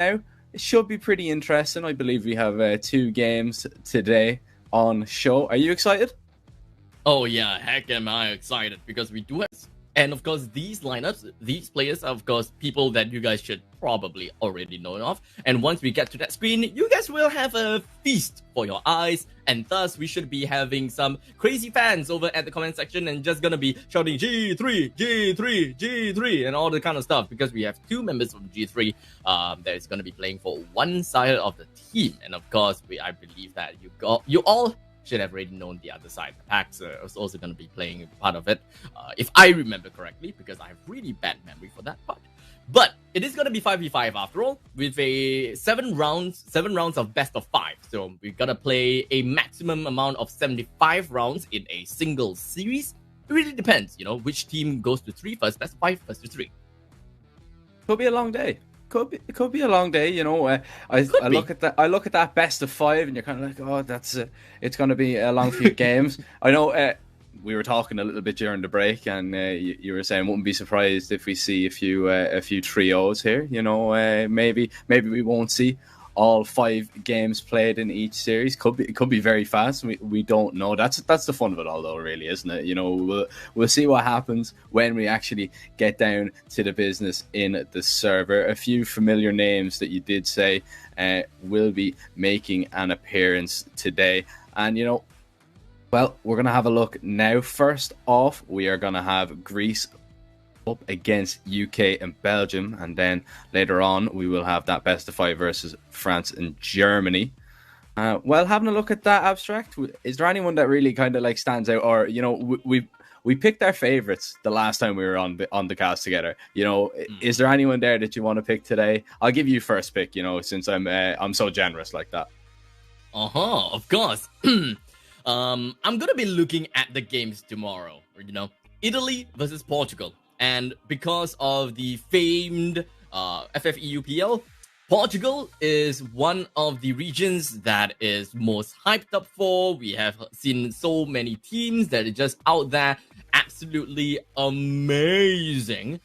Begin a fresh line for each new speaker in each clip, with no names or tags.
now. It should be pretty interesting. I believe we have 2 games today on show. Are you excited?
Oh yeah, heck am I excited because we do have, and of course these lineups, these players are of course people that you guys should probably already know of. And once we get to that screen, you guys will have a feast for your eyes, and thus we should be having some crazy fans over at the comment section and just gonna be shouting G3, G3, G3, and all the kind of stuff because we have 2 members from G3 that is gonna be playing for one side of the team, and of course I believe that you all should have already known the other side. Pax is also going to be playing part of it, if I remember correctly, because I have really bad memory for that part. But it is going to be 5v5 after all, with a 7 rounds of best of 5. So we're going to play a maximum amount of 75 rounds in a single series. It really depends, which team goes to 3 first, best of 5 versus 3.
Could be a long day. Could be a long day, I look at that best of 5, and you're kind of like, oh, it's going to be a long few games. I know we were talking a little bit during the break, and you were saying wouldn't be surprised if we see a few trios here. Maybe we won't see all 5 games played in each series. It could be very fast. We don't know. That's the fun of it all, though, really, isn't it? We'll see what happens when we actually get down to the business in the server. A few familiar names that you did say will be making an appearance today, and well, we're gonna have a look now. First off, we are gonna have Greece up against UK and Belgium, and then later on we will have that best of 5 versus France and Germany. Well, having a look at that abstract, is there anyone that really kind of like stands out, or we picked our favorites the last time we were on the cast together? Is there anyone there that you want to pick today? I'll give you first pick, since I'm so generous like that.
Of course. I'm gonna be looking at the games tomorrow. Italy versus Portugal. And because of the famed FFEUPL, Portugal is one of the regions that is most hyped up for. We have seen so many teams that are just out there absolutely amazing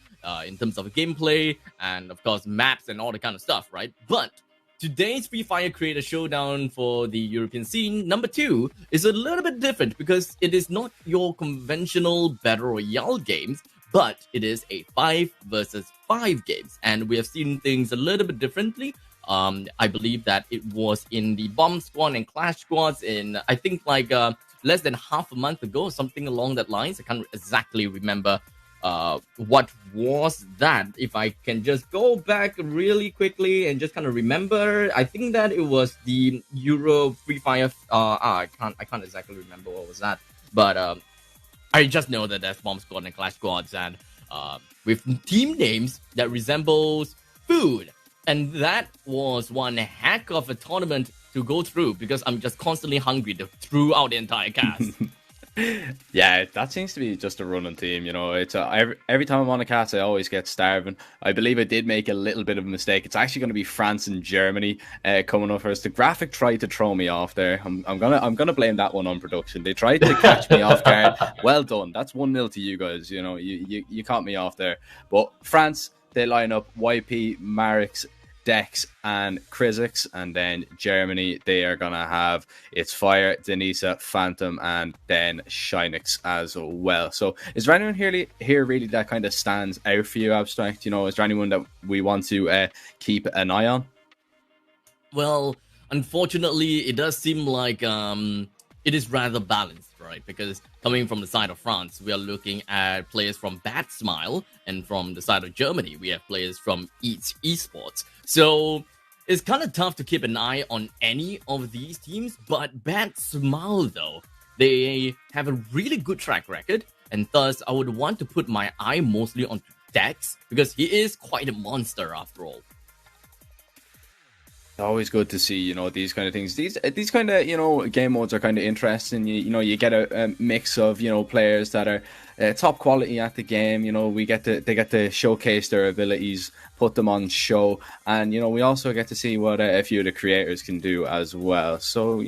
in terms of gameplay and, of course, maps and all the kind of stuff, right? But today's Free Fire Creator Showdown for the European scene, number 2, is a little bit different because it is not your conventional Battle Royale games, but it is a 5 versus 5 games, and we have seen things a little bit differently. I believe that it was in the Bomb Squad and Clash Squads in, I think, like less than half a month ago, something along that lines. I can't exactly remember what was that. If I can just go back really quickly and just kind of remember, I think that it was the Euro Free Fire. I can't exactly remember what was that, but I just know that there's Bomb Squad and Clash Squads, and with team names that resembles food. And that was one heck of a tournament to go through because I'm just constantly hungry throughout the entire cast.
Yeah, that seems to be just a running theme. It's every time I'm on a cast, I always get starving. I believe I did make a little bit of a mistake. It's actually going to be France and Germany coming up first. The graphic tried to throw me off there. I'm gonna blame that one on production. They tried to catch me off guard. Well done. That's 1-0 to you guys. You caught me off there. But France, they line up YP, Marix, Dex and Krizix, and then Germany, they are gonna have It's Fire, Denisa, Phantom, and then Shinix as well. So is there anyone here really that kind of stands out for you, Abstract? Is there anyone that we want to keep an eye on?
Well, unfortunately, it does seem like it is rather balanced, right? Because coming from the side of France, we are looking at players from Bad Smile, and from the side of Germany, we have players from Eats Esports. So it's kind of tough to keep an eye on any of these teams, but Bad Smile, though, they have a really good track record, and thus I would want to put my eye mostly on Dex, because he is quite a monster after all.
Always good to see, these kind of things. These kind of, game modes are kind of interesting. You get a mix of, players that are top quality at the game. They get to showcase their abilities, put them on show, and we also get to see what a few of the creators can do as well. So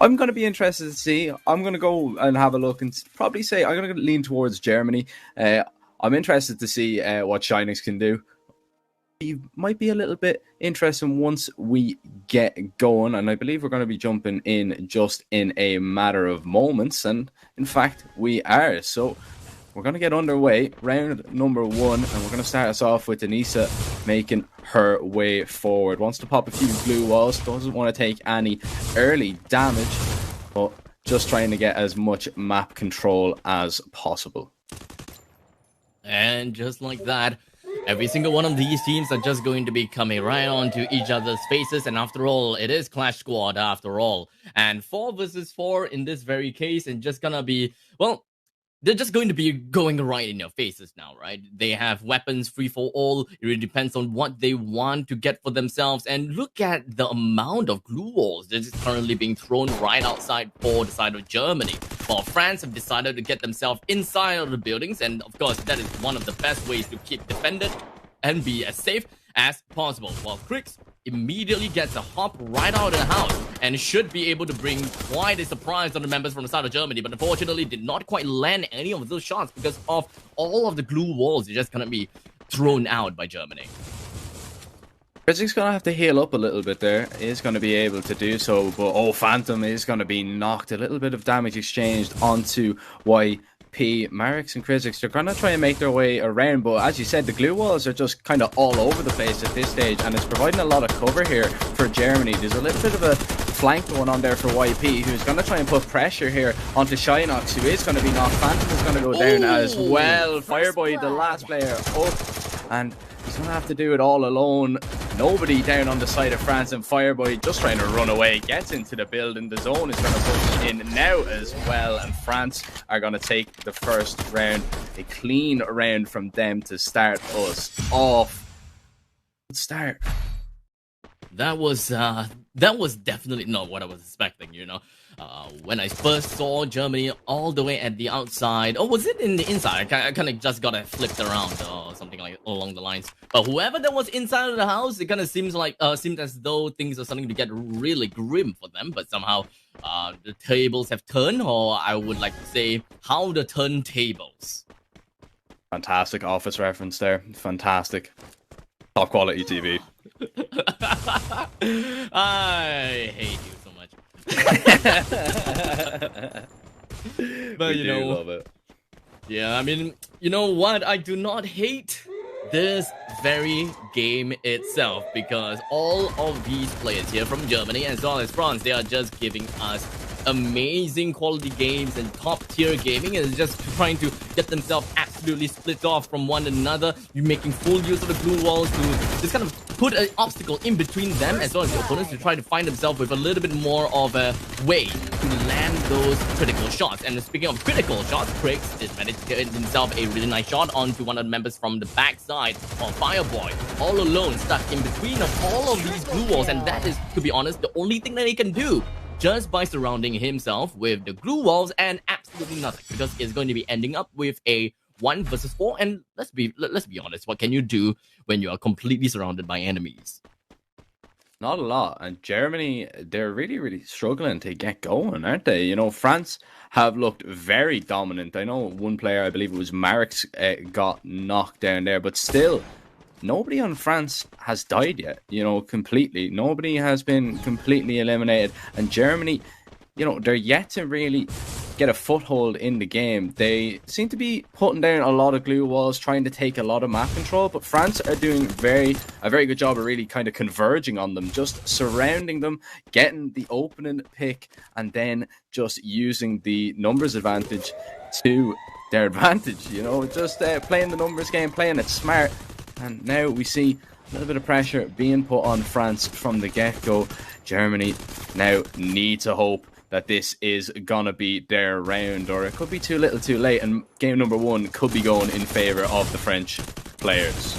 I'm going to be interested to see. I'm going to go and have a look and probably say I'm going to lean towards Germany. I'm interested to see what Shinix can do. it might be a little bit interesting once we get going, and I believe we're going to be jumping in just in a matter of moments, and in fact we are. So we're going to get underway, round number 1, and we're going to start us off with Denisa making her way forward. Wants to pop a few glue walls, doesn't want to take any early damage, but just trying to get as much map control as possible.
And just like that, every single one of these teams are just going to be coming right onto each other's faces. And after all, it is Clash Squad after all. And 4 versus 4 in this very case, and just gonna be, well, they're just going to be going right in your faces now, right? They have weapons free for all. It really depends on what they want to get for themselves. And look at the amount of glue walls that is currently being thrown right outside for the side of Germany. While France have decided to get themselves inside of the buildings. And of course, that is one of the best ways to keep defended and be as safe as possible. While Krix immediately gets a hop right out of the house and should be able to bring quite a surprise on the members from the side of Germany, but unfortunately did not quite land any of those shots because of all of the glue walls. They're just gonna be thrown out by Germany.
Rizik's going to have to heal up a little bit there. Is going to be able to do so, but Phantom is going to be knocked. A little bit of damage exchanged onto YP. Marix and Krizix, they're going to try and make their way around, but as you said, the glue walls are just kind of all over the place at this stage, and it's providing a lot of cover here for Germany. There's a little bit of a flank going on there for YP, who's going to try and put pressure here onto Shynox, who is going to be knocked. Phantom is going to go down as well. Fireboy, the last player up, and he's going to have to do it all alone. Nobody down on the side of France, and Fireboy just trying to run away. Gets into the building. The zone is going to push in now as well, and France are going to take the first round. A clean round from them to start us off. Let's start.
That was definitely not what I was expecting, you know. When I first saw Germany all the way at the outside, or was it in the inside? I kind of just got it flipped around or something like along the lines. But whoever that was inside of the house, it kind of seemed as though things are starting to get really grim for them. But somehow, the tables have turned, or I would like to say, how the turntables.
Fantastic Office reference there. Fantastic. Top quality TV.
I hate you so much. But you know,
love it.
Yeah, I mean, you know what? I do not hate this very game itself, because all of these players here from Germany as well as France, they are just giving us amazing quality games and top tier gaming, and just trying to get themselves absolutely split off from one another. You're making full use of the glue walls to just kind of put an obstacle in between them as well as the opponents to try to find themselves with a little bit more of a way to land those critical shots. And speaking of critical shots, Krix did manage to get himself a really nice shot onto one of the members from the backside of Fireboy, all alone, stuck in between of all of these glue walls. And that is, to be honest, the only thing that he can do, just by surrounding himself with the glue walls and absolutely nothing, because it's going to be ending up with a 1 versus 4. And let's be honest, what can you do when you are completely surrounded by enemies?
Not a lot. And Germany, they're really, really struggling to get going, aren't they? You know, France have looked very dominant. I know one player, I believe it was Marix, got knocked down there, but still, nobody on France has died yet, you know, completely. Nobody has been completely eliminated. And Germany, you know, they're yet to really get a foothold in the game. They seem to be putting down a lot of glue walls, trying to take a lot of map control, but France are doing a very good job of really kind of converging on them, just surrounding them, getting the opening pick, and then just using the numbers advantage to their advantage, you know, just playing the numbers game, playing it smart. And now we see a little bit of pressure being put on France from the get-go. Germany now need to hope that this is gonna be their round, or it could be too little too late, and game number 1 could be going in favor of the French players.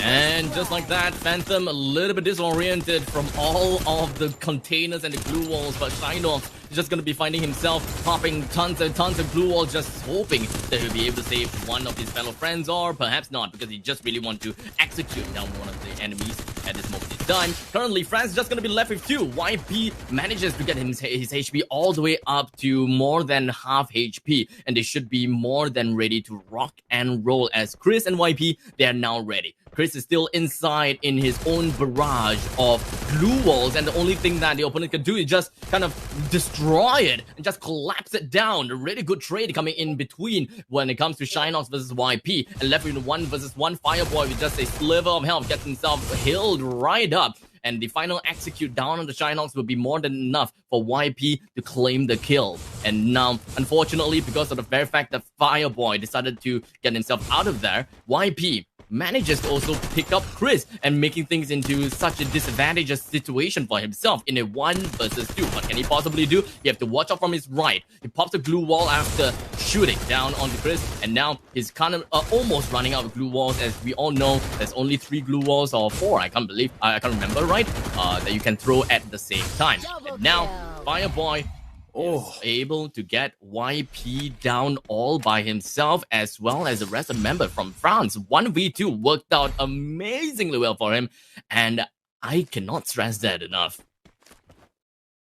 And just like that, Phantom a little bit disoriented from all of the containers and the glue walls, but Shynox is just going to be finding himself popping tons and tons of glue walls, just hoping that he'll be able to save one of his fellow friends, or perhaps not, because he just really wants to execute down one of the enemies at this moment in time. Currently, France is just going to be left with 2. YP manages to get his HP all the way up to more than half HP, and they should be more than ready to rock and roll, as Chris and YP, they are now ready Chris is still inside in his own barrage of glue walls, and the only thing that the opponent can do is just kind of destroy it and just collapse it down. A really good trade coming in between when it comes to Shinox versus YP, and left with 1 versus 1 Fireboy with just a sliver of health, gets himself healed right up. And the final execute down on the Shinox will be more than enough for YP to claim the kill. And now, unfortunately, because of the very fact that Fireboy decided to get himself out of there, YP manages to also pick up Chris and making things into such a disadvantageous situation for himself in a 1 versus 2. What can he possibly do? You have to watch out from his right. He pops a glue wall after shooting down onto Chris, and now he's kind of almost running out of glue walls. As we all know, there's only 3 glue walls, or 4, I can't remember, right? That you can throw at the same time. And now, Fireboy is able to get YP down all by himself, as well as the rest of the members from France. 1v2 worked out amazingly well for him, and I cannot stress that enough.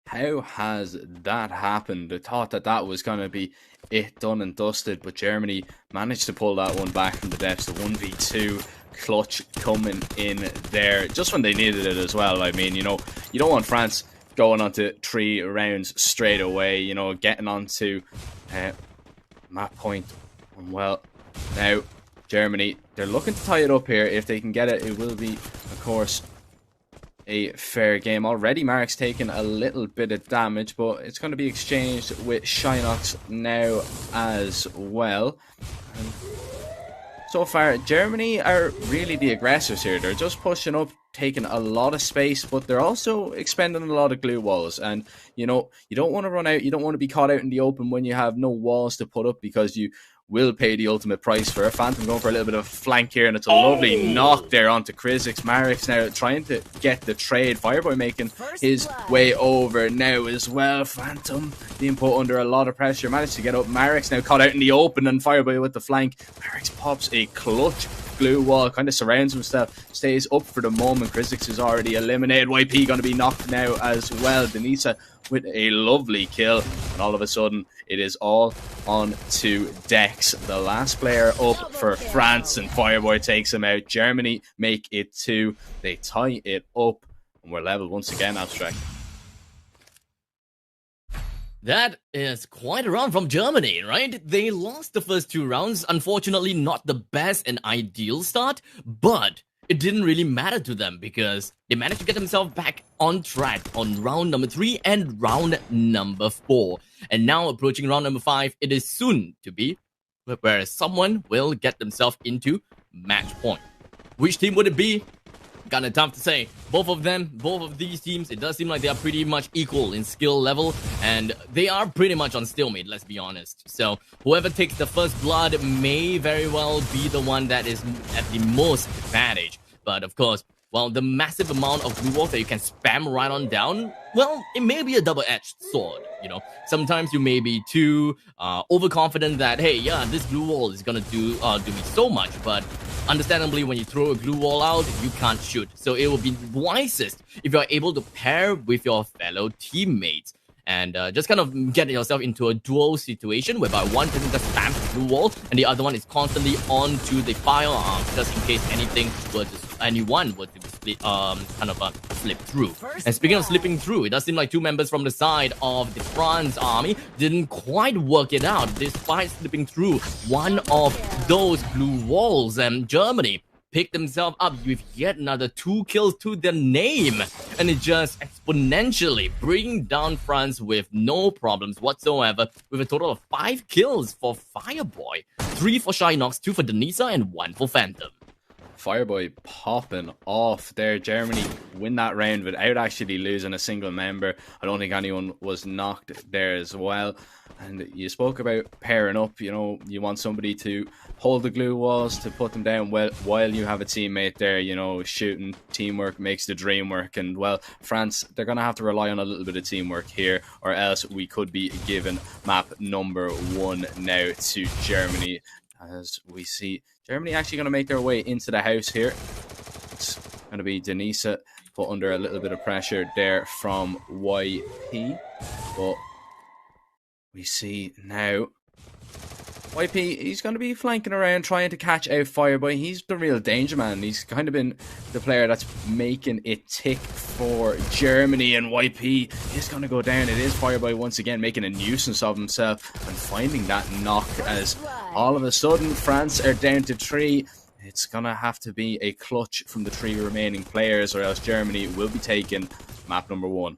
How has that happened? I thought that was going to be it, done and dusted, but Germany managed to pull that one back from the depths. The 1v2 clutch coming in there just when they needed it as well. I mean, you know, you don't want France going on to 3 rounds straight away, you know, getting on to map point. Well, now Germany, they're looking to tie it up here. If they can get it, it will be, of course, a fair game. Already Mark's taking a little bit of damage, but it's going to be exchanged with Shinox now as well. And so far, Germany are really the aggressors here. They're just pushing up, taking a lot of space, but they're also expending a lot of glue walls. And, you know, you don't want to run out. You don't want to be caught out in the open when you have no walls to put up, because you will pay the ultimate price for it. Phantom going for a little bit of flank here, and it's a lovely knock there onto Krizix. Marix now trying to get the trade. Fireboy making his way over now as well. Phantom being put under a lot of pressure. Managed to get up. Marix now caught out in the open, and Fireboy with the flank. Marix pops a clutch glue wall, kind of surrounds himself, stays up for the moment. Krizix is already eliminated. YP going to be knocked now as well. Denisa with a lovely kill, and all of a sudden it is all on to Dex, the last player up for France, and Fireboy takes him out. Germany make it 2. They tie it up, and we're level once again. Abstract.
That is quite a run from Germany, right? They lost the first 2 rounds. Unfortunately, not the best and ideal start, but it didn't really matter to them because they managed to get themselves back on track on round number 3 and round number 4. And now approaching round number 5, it is soon to be where someone will get themselves into match point. Which team would it be? Kind of tough to say. Both of these teams, it does seem like they are pretty much equal in skill level, and they are pretty much on stalemate, let's be honest. So whoever takes the first blood may very well be the one that is at the most advantage. But of course, well, the massive amount of glue walls that you can spam right on down, well, it may be a double-edged sword, you know. Sometimes you may be too overconfident that, hey, yeah, this glue wall is gonna do me so much, but understandably, when you throw a glue wall out, you can't shoot. So it will be wisest if you're able to pair with your fellow teammates and just kind of get yourself into a dual situation whereby one person just spams the glue wall and the other one is constantly onto the firearm just in case anyone were to slip through. And speaking of slipping through, it does seem like 2 members from the side of the France army didn't quite work it out despite slipping through one of those glue walls, and Germany picked themselves up with yet another 2 kills to their name, and it just exponentially bringing down France with no problems whatsoever, with a total of 5 kills for Fireboy, 3 for Shinox, 2 for Denisa, and 1 for Phantom.
Fireboy popping off there. Germany win that round without actually losing a single member. I don't think anyone was knocked there as well. And you spoke about pairing up. You know, you want somebody to hold the glue walls, to put them down while you have a teammate there. You know, shooting, teamwork makes the dream work. And, well, France, they're going to have to rely on a little bit of teamwork here, or else we could be given map number 1 now to Germany. As we see Germany actually going to make their way into the house here. It's going to be Denisa put under a little bit of pressure there from YP. But we see now YP, he's going to be flanking around trying to catch out Fireboy. He's the real danger man. He's kind of been the player that's making it tick for Germany, and YP is going to go down. It is Fireboy once again making a nuisance of himself and finding that knock as all of a sudden France are down to 3. It's going to have to be a clutch from the 3 remaining players, or else Germany will be taking map number 1.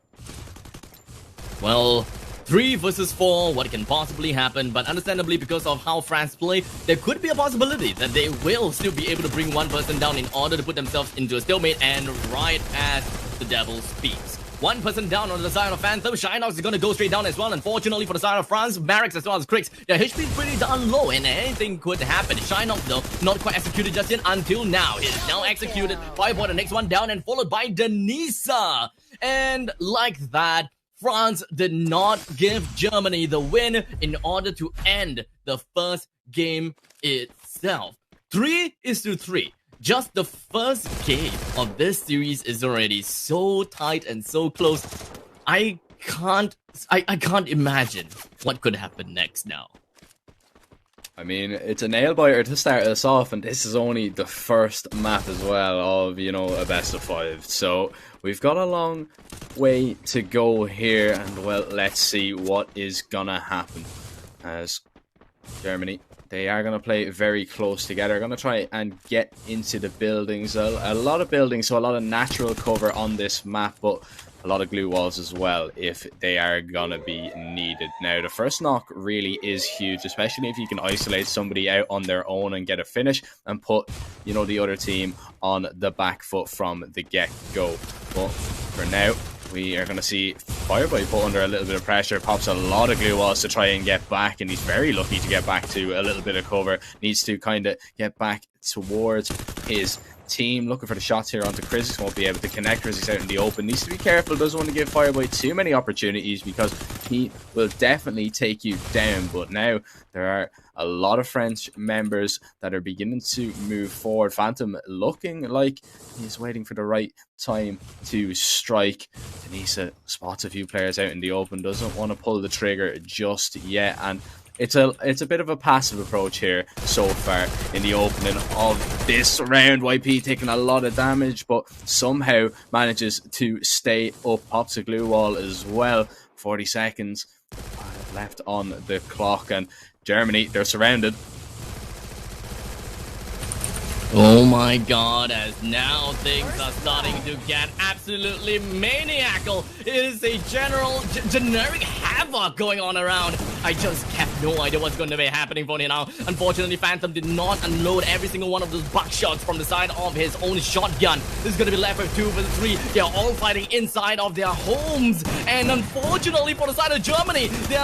Well, 3 versus 4, what can possibly happen? But understandably, because of how France play, there could be a possibility that they will still be able to bring one person down in order to put themselves into a stalemate, and right as the devil speaks. One person down on the side of Phantom. Shinox is going to go straight down as well. Unfortunately for the side of France, Barracks as well as Cricks, their HP is pretty darn low and anything could happen. Shinox though, not quite executed just yet until now. He is now executed. Fireboy, the next one down, and followed by Denisa. And like that, France did not give Germany the win in order to end the first game itself. 3-3. Just the first game of this series is already so tight and so close. I can't imagine what could happen next now.
I mean, it's a nail biter to start us off, and this is only the first map as well of, a best of 5. So we've got a long way to go here, and well, let's see what is gonna happen. As Germany, they are going to play very close together. Going to try and get into the buildings. A lot of buildings, so a lot of natural cover on this map, but a lot of glue walls as well if they are going to be needed. Now, the first knock really is huge, especially if you can isolate somebody out on their own and get a finish and put, the other team on the back foot from the get-go. But for now, we are going to see Fireboy put under a little bit of pressure, pops a lot of glue walls to try and get back, and he's very lucky to get back to a little bit of cover. Needs to kind of get back towards his team, looking for the shots here onto Chris. Won't be able to connect. Chris is out in the open. Needs to be careful. Doesn't want to give Fireboy too many opportunities because he will definitely take you down. But now there are a lot of French members that are beginning to move forward. Phantom looking like he's waiting for the right time to strike. Denisa spots a few players out in the open. Doesn't want to pull the trigger just yet, and it's a bit of a passive approach here so far in the opening of this round. YP taking a lot of damage, but somehow manages to stay up. Pops a glue wall as well. 40 seconds left on the clock, and Germany, they're surrounded.
Oh my god, as now things are starting to get absolutely maniacal. It is a generic havoc going on around. I just have no idea what's going to be happening for now. Unfortunately, Phantom did not unload every single one of those buckshots from the side of his own shotgun. This is going to be left with 2 versus 3. They are all fighting inside of their homes. And unfortunately for the side of Germany, they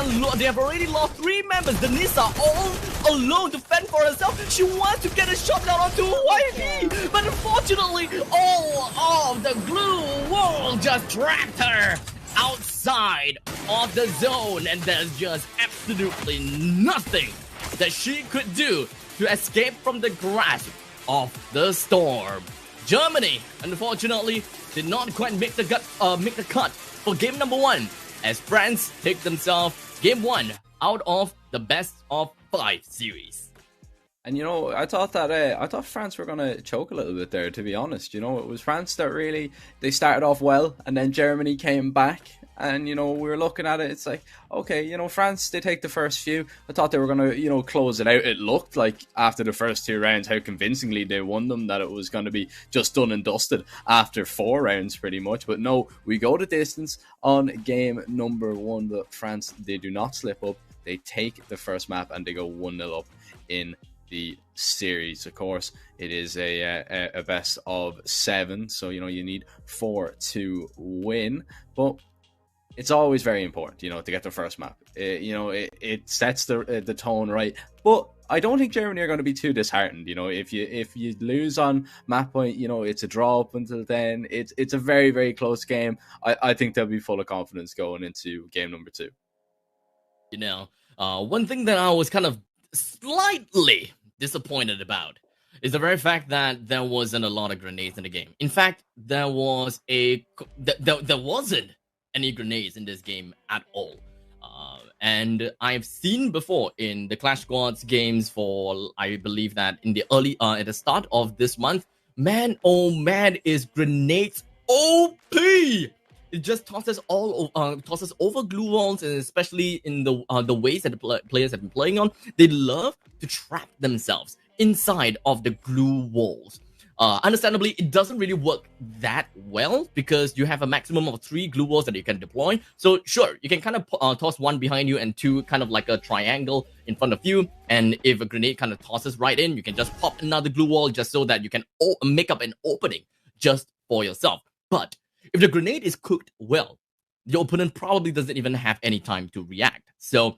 have already lost 3 members. Denisa all alone to fend for herself. She wants to get a shotgun onto YP, but unfortunately, all of the glue wall just trapped her outside of the zone, and there's just absolutely nothing that she could do to escape from the grasp of the storm. Germany, unfortunately, did not quite make the cut for game number 1, as France take themselves game 1 out of the best of 5 series.
And I thought France were gonna choke a little bit there, to be honest. It was France that really, they started off well, and then Germany came back, and we were looking at it. It's like, okay, France, they take the first few. I thought they were gonna close it out. It looked like after the first 2 rounds how convincingly they won them, that it was gonna be just done and dusted after 4 rounds pretty much. But no, we go the distance on game number 1. But France, they do not slip up. They take the first map and they go 1-0 up in the series. Of course, it is a best of 7, so you need 4 to win, but it's always very important to get the first map. It sets the tone right. But I don't think Germany are going to be too disheartened. If you lose on map point, it's a draw up until then. It's a very, very close game. I think they'll be full of confidence going into game number 2.
One thing that I was kind of slightly disappointed about is the very fact that there wasn't a lot of grenades in the game. In fact, there wasn't any grenades in this game at all. And I've seen before in the Clash Squads games for, I believe that in the early, at the start of this month, man, oh man, is grenades OP! It just tosses over glue walls, and especially in the ways that the players have been playing on, they love to trap themselves inside of the glue walls. Understandably, it doesn't really work that well because you have a maximum of 3 glue walls that you can deploy. So sure, you can kind of toss 1 behind you and 2 kind of like a triangle in front of you. And if a grenade kind of tosses right in, you can just pop another glue wall just so that you can make up an opening just for yourself. But if the grenade is cooked well, your opponent probably doesn't even have any time to react. So,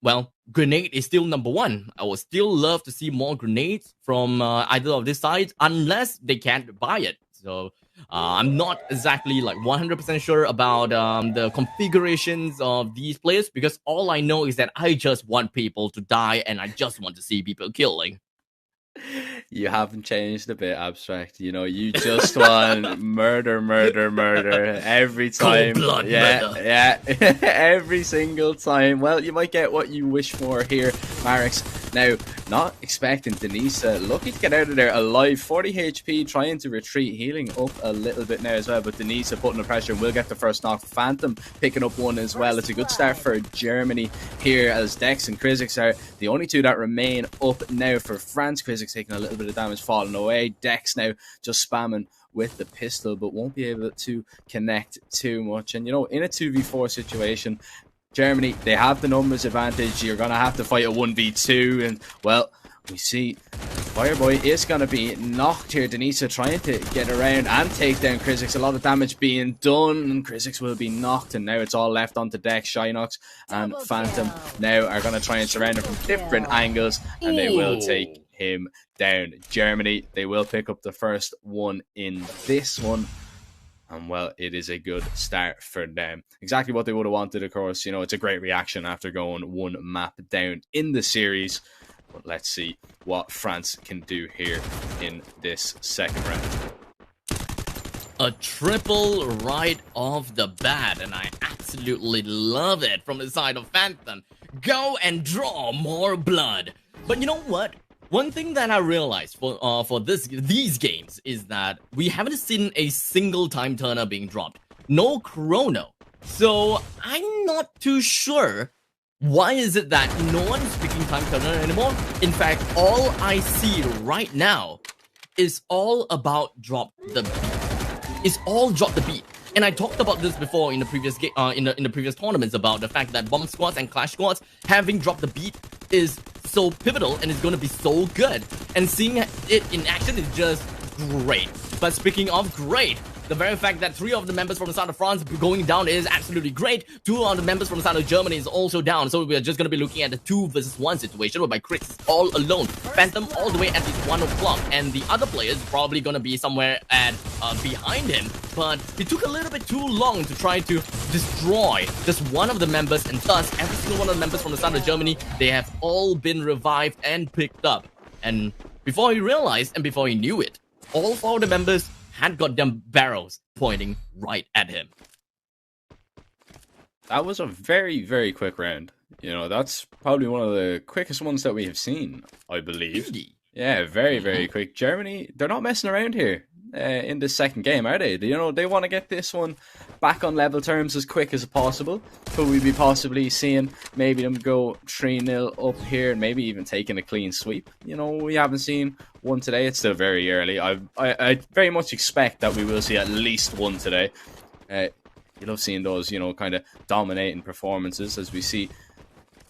well, grenade is still number 1. I would still love to see more grenades from either of these sides, unless they can't buy it. So I'm not exactly like 100% sure about the configurations of these players, because all I know is that I just want people to die and I just want to see people killing.
You haven't changed a bit, Abstract. You know, you just want murder every time.
Cold blood murder.
Yeah, every single time. Well, you might get what you wish for here, Marix. Now, not expecting Denisa, lucky to get out of there alive. 40 HP, trying to retreat, healing up a little bit now as well. But Denisa putting the pressure and will get the first knock. Phantom picking up 1 as well. It's a good start for Germany here, as Dex and Krizix are the only 2 that remain up now for France. Krizix taking a little bit of damage, falling away. Dex now just spamming with the pistol, but won't be able to connect too much. And, you know, in a 2v4 situation, Germany, they have the numbers advantage. You're going to have to fight a 1v2. And, well, we see Fireboy is going to be knocked here. Denisa trying to get around and take down Krizix. A lot of damage being done, and Krizix will be knocked. And now it's all left onto Dex. Shynox and Phantom now are going to try and surround him from different angles, and they will take him down. Germany, they will pick up the first one in this one. And, well, it is a good start for them. Exactly what they would have wanted, of course. You know, it's a great reaction after going 1 map down in the series. But let's see what France can do here in this second round.
A triple right off the bat, and I absolutely love it from the side of Phantom. Go and draw more blood. But you know what? One thing that I realized for these games is that we haven't seen a single time turner being dropped. No chrono. So I'm not too sure why is it that no one is picking time turner anymore. In fact, all I see right now is all about drop the beat. It's all drop the beat. And I talked about this before in the previous in the previous tournaments about the fact that bomb squads and clash squads having dropped the beat is so pivotal and it's going to be so good. And seeing it in action is just great. But speaking of great, the very fact that 3 of the members from the side of France going down is absolutely great. 2 of the members from the side of Germany is also down. So we are just going to be looking at the 2 versus 1 situation whereby Chris is all alone. Phantom all the way at least 1 o'clock. And the other players probably going to be somewhere at behind him. But it took a little bit too long to try to destroy just one of the members. And thus, every single one of the members from the side of Germany, they have all been revived and picked up. And before he realized and before he knew it, all 4 of the members had goddamn barrels pointing right at him.
That was a very, very quick round. You know, that's probably one of the quickest ones that we have seen, I believe.
Really?
Yeah, very, very quick. Germany, they're not messing around here in this second game, are they? You know, they want to get this one back on level terms as quick as possible. Could we be possibly seeing maybe them go 3-0 up here and maybe even taking a clean sweep? You know, we haven't seen one today. It's still very early. I very much expect that we will see at least one today. You love seeing those, you know, kind of dominating performances as we see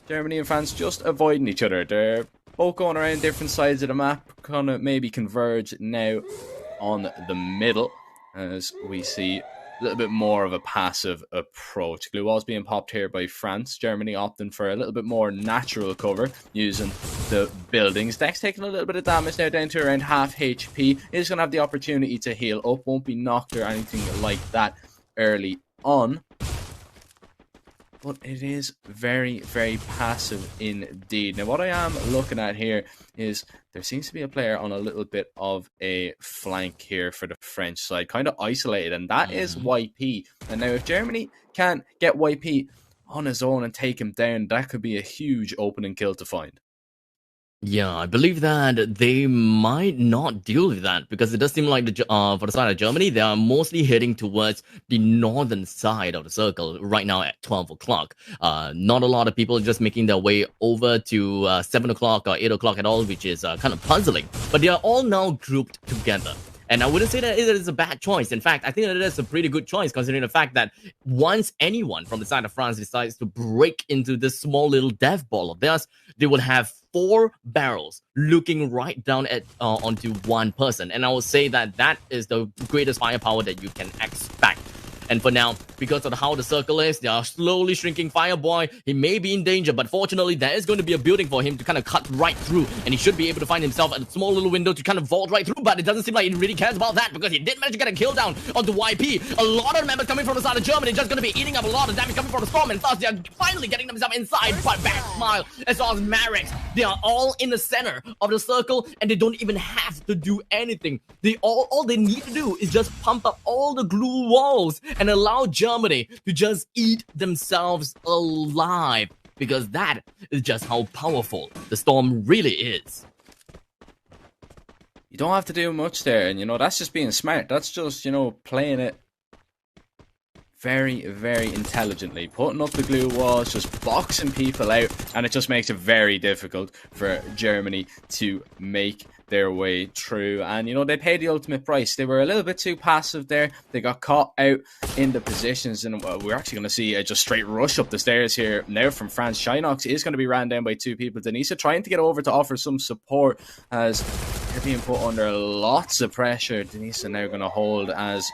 Germany and France just avoiding each other. They're both going around different sides of the map, kind of maybe converge now on the middle as we see a little bit more of a passive approach. Glue walls being popped here by France. Germany opting for a little bit more natural cover using the buildings. Dex taking a little bit of damage now, down to around half HP. Is going to have the opportunity to heal up. Won't be knocked or anything like that early on. But it is very, very passive indeed. Now, what I am looking at here is there seems to be a player on a little bit of a flank here for the French side, kind of isolated, and that is YP. And now if Germany can't get YP on his own and take him down, that could be a huge opening kill to find.
Yeah, I believe that they might not deal with that because it does seem like for the side of Germany, they are mostly heading towards the northern side of the circle right now at 12 o'clock. Not a lot of people just making their way over to 7 o'clock or 8 o'clock at all, which is kind of puzzling. But they are all now grouped together. And I wouldn't say that it is a bad choice. In fact, I think that it is a pretty good choice considering the fact that once anyone from the side of France decides to break into this small little death ball of theirs, they would have 4 barrels looking right down at onto one person. And I will say that that is the greatest firepower that you can expect. And for now, because of how the circle is, they are slowly shrinking Fireboy. He may be in danger, but fortunately, there is going to be a building for him to kind of cut right through. And he should be able to find himself at a small little window to kind of vault right through. But it doesn't seem like he really cares about that because he did manage to get a kill down onto YP. A lot of members coming from the side of Germany just going to be eating up a lot of damage coming from the storm. And thus, they are finally getting themselves inside. But back smile as well as Marek. They are all in the center of the circle and they don't even have to do anything. All they need to do is just pump up all the glue walls and allow Germany to just eat themselves alive, because that is just how powerful the storm really is.
You don't have to do much there, and that's just being smart. That's just playing it very, very intelligently, putting up the glue walls, just boxing people out, and it just makes it very difficult for Germany to make their way through. And they paid the ultimate price. They were a little bit too passive there. They got caught out in the positions, and we're actually going to see a just straight rush up the stairs here now from France. Shinox is going to be ran down by 2 people. Denisa trying to get over to offer some support as they're being put under lots of pressure. Denisa now going to hold as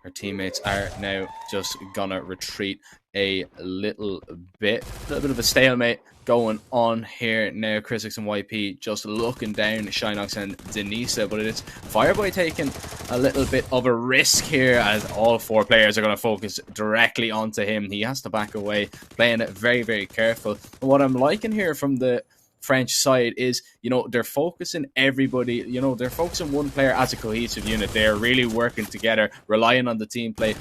her teammates are now just gonna retreat a little bit of a stalemate going on here now. Chrisix and YP just looking down Shinox and Denisa, but it's Fireboy taking a little bit of a risk here as all 4 players are going to focus directly onto him. He has to back away, playing it very, very careful. And what I'm liking here from the French side is, they're focusing everybody, they're focusing one player as a cohesive unit. They're really working together, relying on the team play,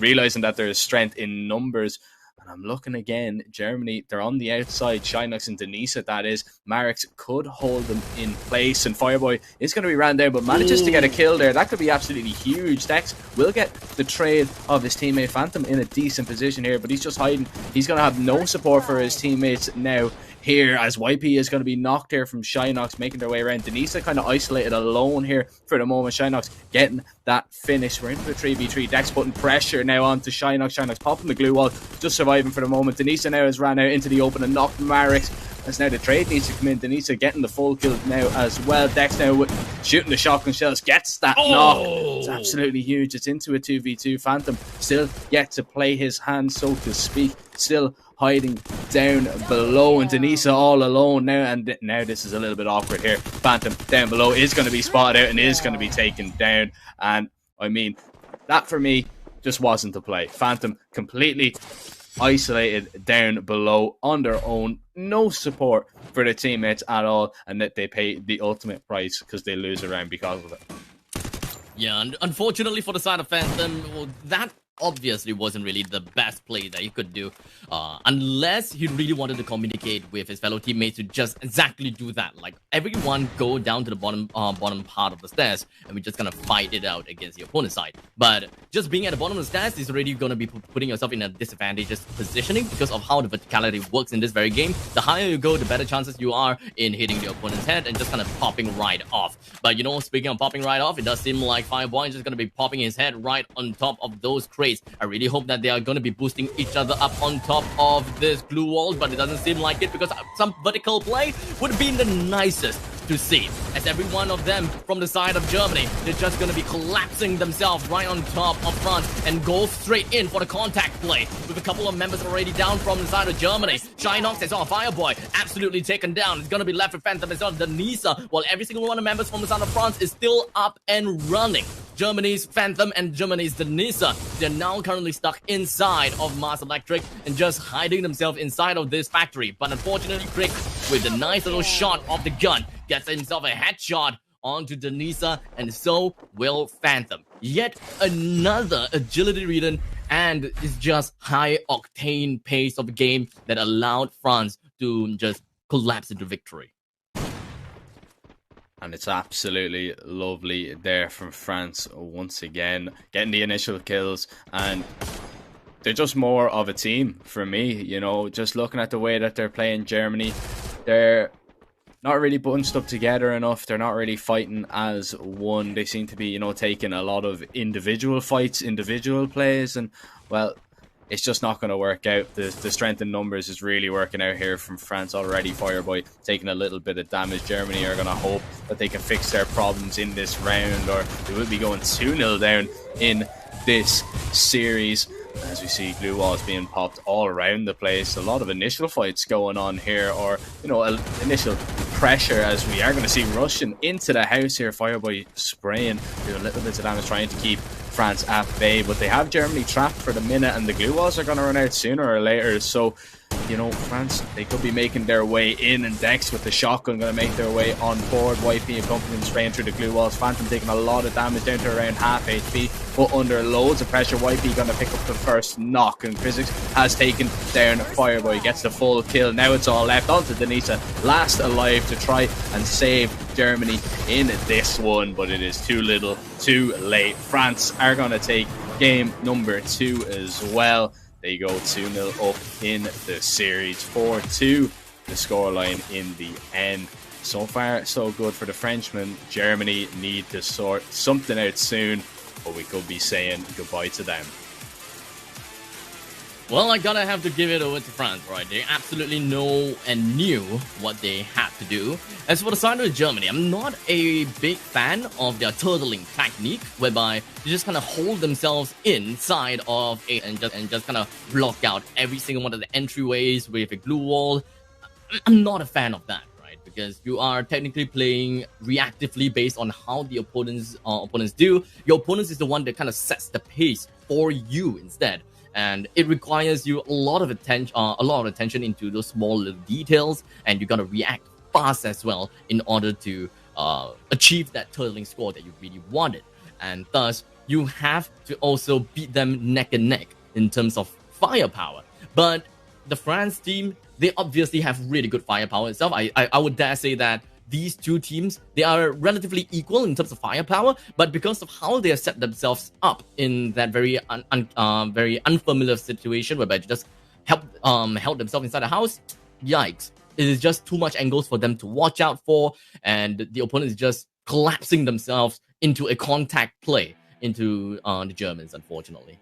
realizing that there is strength in numbers. And I'm looking again, Germany, they're on the outside, Shinox and Denisa, that is. Marek could hold them in place, and Fireboy is going to be ran down, but manages to get a kill there. That could be absolutely huge. Dex will get the trade of his teammate Phantom in a decent position here, but he's just hiding. He's going to have no support for his teammates now here, as YP is going to be knocked here from Shinox, making their way around. Denisa kind of isolated alone here for the moment. Shinox getting that finish. We're into a 3v3. Dex putting pressure now onto Shinox. Shinox popping the glue wall, just surviving for the moment. Denisa now has ran out into the open and knocked Marek. As now the trade needs to come in. Denisa getting the full kill now as well. Dex now with shooting the shotgun shells, gets that knock. It's absolutely huge. It's into a 2v2. Phantom still yet to play his hand, so to speak. Still hiding down below, and Denisa all alone now, and now this is a little bit awkward here. Phantom down below is going to be spotted out and is going to be taken down, and I mean, that for me just wasn't the play. Phantom completely isolated down below on their own, no support for their teammates at all, and that they pay the ultimate price because they lose a round because of it.
Yeah, and unfortunately for the side of Phantom, well, that obviously wasn't really the best play that he could do, unless he really wanted to communicate with his fellow teammates to just exactly do that. Like, everyone go down to the bottom part of the stairs, and we're just gonna fight it out against the opponent's side. But just being at the bottom of the stairs is already gonna be putting yourself in a disadvantageous positioning because of how the verticality works in this very game. The higher you go, the better chances you are in hitting the opponent's head and just kind of popping right off. But speaking of popping right off, it does seem like Fireboy is just gonna be popping his head right on top of those crates. I really hope that they are going to be boosting each other up on top of this glue wall, but it doesn't seem like it because some vertical play would have been the nicest to see, as every one of them from the side of Germany, they're just going to be collapsing themselves right on top of France and go straight in for the contact play with a couple of members already down from the side of Germany. Shinox is on Fireboy, absolutely taken down. It's going to be left with Phantom as well, Denisa, while every single one of the members from the side of France is still up and running. Germany's Phantom and Germany's Denisa, they're now currently stuck inside of Mars Electric and just hiding themselves inside of this factory. But unfortunately, Crick, with a nice little shot of the gun, gets himself a headshot onto Denisa, and so will Phantom. Yet another agility ridden and it's just high octane pace of the game that allowed France to just collapse into victory.
And it's absolutely lovely there from France once again, getting the initial kills, and they're just more of a team for me, you know, just looking at the way that they're playing Germany. They're not really bunched up together enough. They're not really fighting as one. They seem to be, you know, taking a lot of individual fights, individual plays, and, well, it's just not going to work out. The strength in numbers is really working out here from France already. Fireboy taking a little bit of damage. Germany are going to hope that they can fix their problems in this round, or they will be going 2-0 down in this series. As we see glue walls being popped all around the place. A lot of initial fights going on here, or, you know, initial pressure, as we are going to see rushing into the house here. Fireboy spraying, doing a little bit of damage, trying to keep France at bay, but they have Germany trapped for the minute, and the glue walls are going to run out sooner or later. So, you know, France, they could be making their way in, and Dex with the shotgun going to make their way on board. YP accompanying, spraying through the glue walls. Phantom taking a lot of damage, down to around half HP, but under loads of pressure. YP going to pick up the first knock, and Physics has taken down Fireboy, gets the full kill. Now it's all left onto Denisa, last alive, to try and save Germany in this one, but it is too little, too late. France are going to take game number 2 as well. They go 2-0 up in the series, 4-2 the scoreline in the end. So far, so good for the Frenchmen. Germany need to sort something out soon, but we could be saying goodbye to them.
Well, I gotta have to give it over to France, right? They absolutely know and knew what they had to do. As for the side of Germany, I'm not a big fan of their turtling technique, whereby they just kind of hold themselves inside of a and just kind of block out every single one of the entryways with a glue wall. I'm not a fan of that, right? Because you are technically playing reactively based on how the opponents do. Your opponent is the one that kind of sets the pace for you instead. And it requires you a lot of attention into those small little details, and you gotta react fast as well in order to achieve that turtling score that you really wanted. And thus, you have to also beat them neck and neck in terms of firepower. But the France team, they obviously have really good firepower itself. I would dare say that these two teams, they are relatively equal in terms of firepower, but because of how they have set themselves up in that very unfamiliar situation whereby they just held themselves inside the house, yikes. It is just too much angles for them to watch out for, and the opponent is just collapsing themselves into a contact play into the Germans, unfortunately.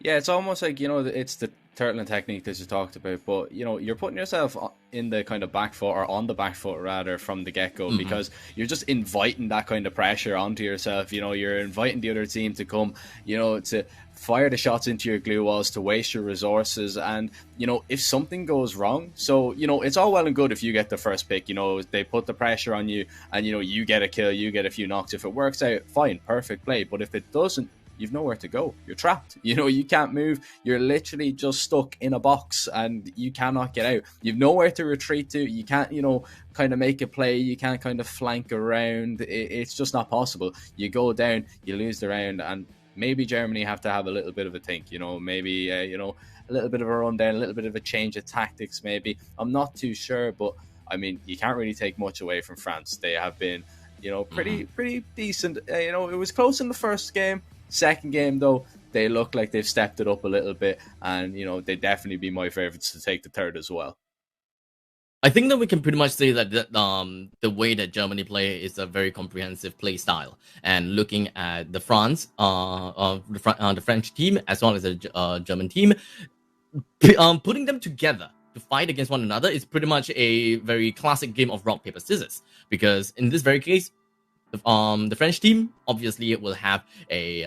Yeah, it's almost like, you know, it's the turtling technique that you talked about, but, you know, you're putting yourself in the kind of back foot, or on the back foot rather, from the get-go, because you're just inviting that kind of pressure onto yourself. You know, you're inviting the other team to come, you know, to fire the shots into your glue walls, to waste your resources. And, you know, if something goes wrong, so, you know, it's all well and good if you get the first pick, you know, they put the pressure on you and, you know, you get a kill, you get a few knocks. If it works out, fine, perfect play. But if it doesn't, you've nowhere to go. You're trapped. You know, you can't move. You're literally just stuck in a box and you cannot get out. You've nowhere to retreat to. You can't, you know, kind of make a play. You can't kind of flank around. It's just not possible. You go down, you lose the round, and maybe Germany have to have a little bit of a think, you know, maybe, you know, a little bit of a rundown, a little bit of a change of tactics maybe. I'm not too sure, but I mean, you can't really take much away from France. They have been, you know, pretty decent. You know, it was close in the first game. Second game, though, they look like they've stepped it up a little bit, and, you know, they'd definitely be my favourites to take the third as well.
I think that we can pretty much say that the way that Germany play is a very comprehensive play style. And looking at the French team as well as the German team, putting them together to fight against one another is pretty much a very classic game of rock, paper, scissors. Because in this very case, the French team obviously will have a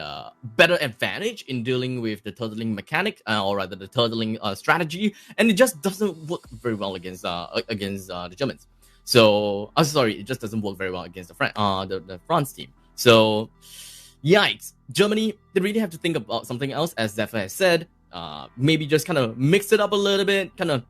better advantage in dealing with the turtling mechanic, or rather the turtling strategy, and it just doesn't work very well against the Germans. So, sorry, it just doesn't work very well against the France team. So, yikes! Germany, they really have to think about something else, as Zephyr has said. Maybe just kind of mix it up a little bit, kind of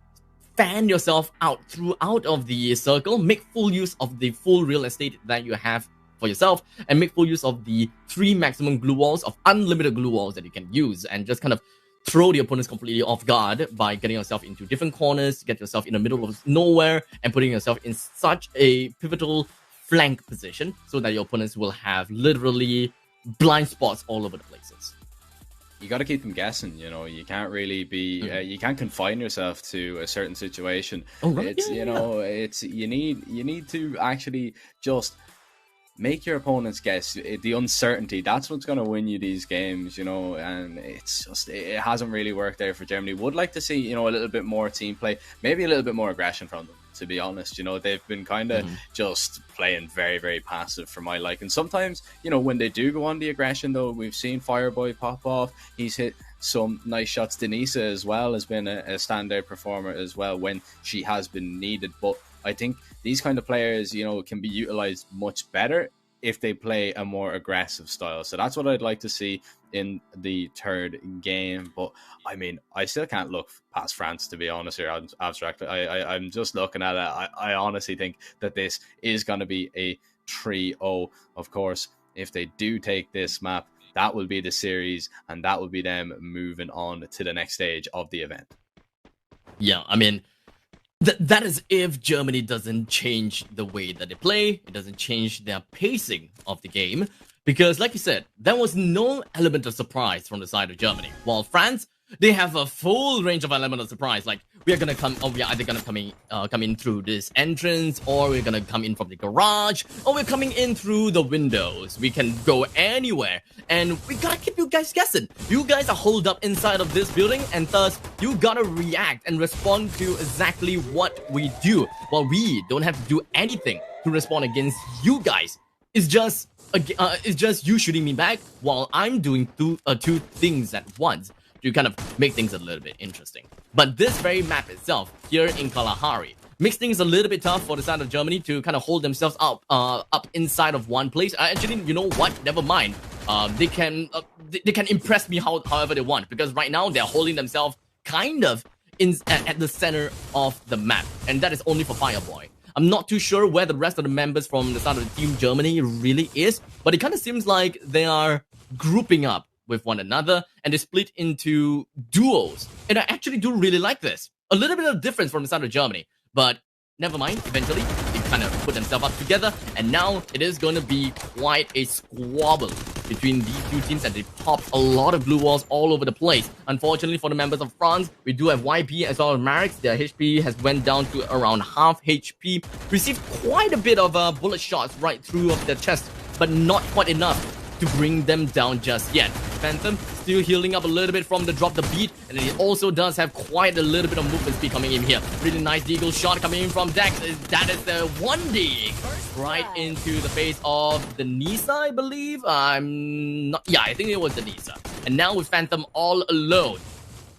fan yourself out throughout of the circle, make full use of the full real estate that you have for yourself, and make full use of the 3 maximum glue walls, of unlimited glue walls that you can use, and just kind of throw the opponents completely off guard by getting yourself into different corners, get yourself in the middle of nowhere, and putting yourself in such a pivotal flank position so that your opponents will have literally blind spots all over the places.
You got to keep them guessing, you know. You can't really be, you can't confine yourself to a certain situation.
Oh, right.
It's, you know, it's you need to actually just make your opponents guess. The uncertainty, that's what's going to win you these games, you know. And it's just, it hasn't really worked out for Germany. Would like to see, you know, a little bit more team play, maybe a little bit more aggression from them, to be honest. You know, they've been kind of just playing very, very passive for my liking. Sometimes, you know, when they do go on the aggression, though, we've seen Fireboy pop off. He's hit some nice shots. Denisa as well has been a standout performer as well when she has been needed. But I think these kind of players, you know, can be utilized much better if they play a more aggressive style. So that's what I'd like to see in the third game. But I mean, I still can't look past France, to be honest here, abstractly. I'm just looking at it. I honestly think that this is going to be a 3-0. Of course, if they do take this map, that will be the series, and that will be them moving on to the next stage of the event.
Yeah, I mean, that is if Germany doesn't change the way that they play, it doesn't change their pacing of the game. Because, like you said, there was no element of surprise from the side of Germany. While France, they have a full range of element of surprise. Like, we are either gonna come in through this entrance, or we're gonna come in from the garage, or we're coming in through the windows. We can go anywhere, and we gotta keep you guys guessing. You guys are holed up inside of this building, and thus you gotta react and respond to exactly what we do. While we don't have to do anything to respond against you guys. It's just you shooting me back while I'm doing two things at once to kind of make things a little bit interesting. But this very map itself here in Kalahari makes things a little bit tough for the side of Germany to kind of hold themselves up inside of one place. Actually, you know what? Never mind. They can impress me however they want, because right now they're holding themselves kind of at the center of the map, and that is only for Fireboy. I'm not too sure where the rest of the members from the side of the Team Germany really is, but it kind of seems like they are grouping up with one another, and they split into duos. And I actually do really like this. A little bit of difference from the side of Germany, but never mind. Eventually, they kind of put themselves up together, and now it is going to be quite a squabble between these two teams, and they popped a lot of blue walls all over the place. Unfortunately for the members of France, we do have YP as well as Marix. Their HP has went down to around half HP. Received quite a bit of bullet shots right through of their chest, but not quite enough to bring them down just yet. Phantom still healing up a little bit from the drop the beat, and it also does have quite a little bit of movement speed coming in here. Really nice deagle shot coming in from Dex. That is the 1D right into the face of the Nisa, I believe. I'm not. Yeah, I think it was the Nisa. And now with Phantom all alone,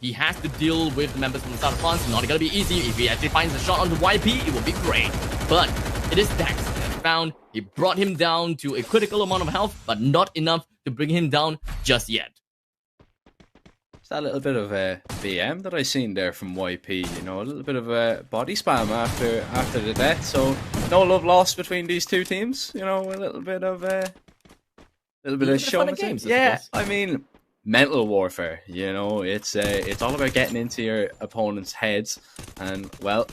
he has to deal with the members from the South of France. Not gonna be easy. If he actually finds a shot on the YP, it will be great. But it is Dex that found. He brought him down to a critical amount of health, but not enough to bring him down just yet.
It's that little bit of a BM that I seen there from YP, you know, a little bit of a body spam after the death. So no love lost between these two teams, you know, a little bit of showing games. Yeah, I mean, mental warfare, you know, it's all about getting into your opponent's heads. And well,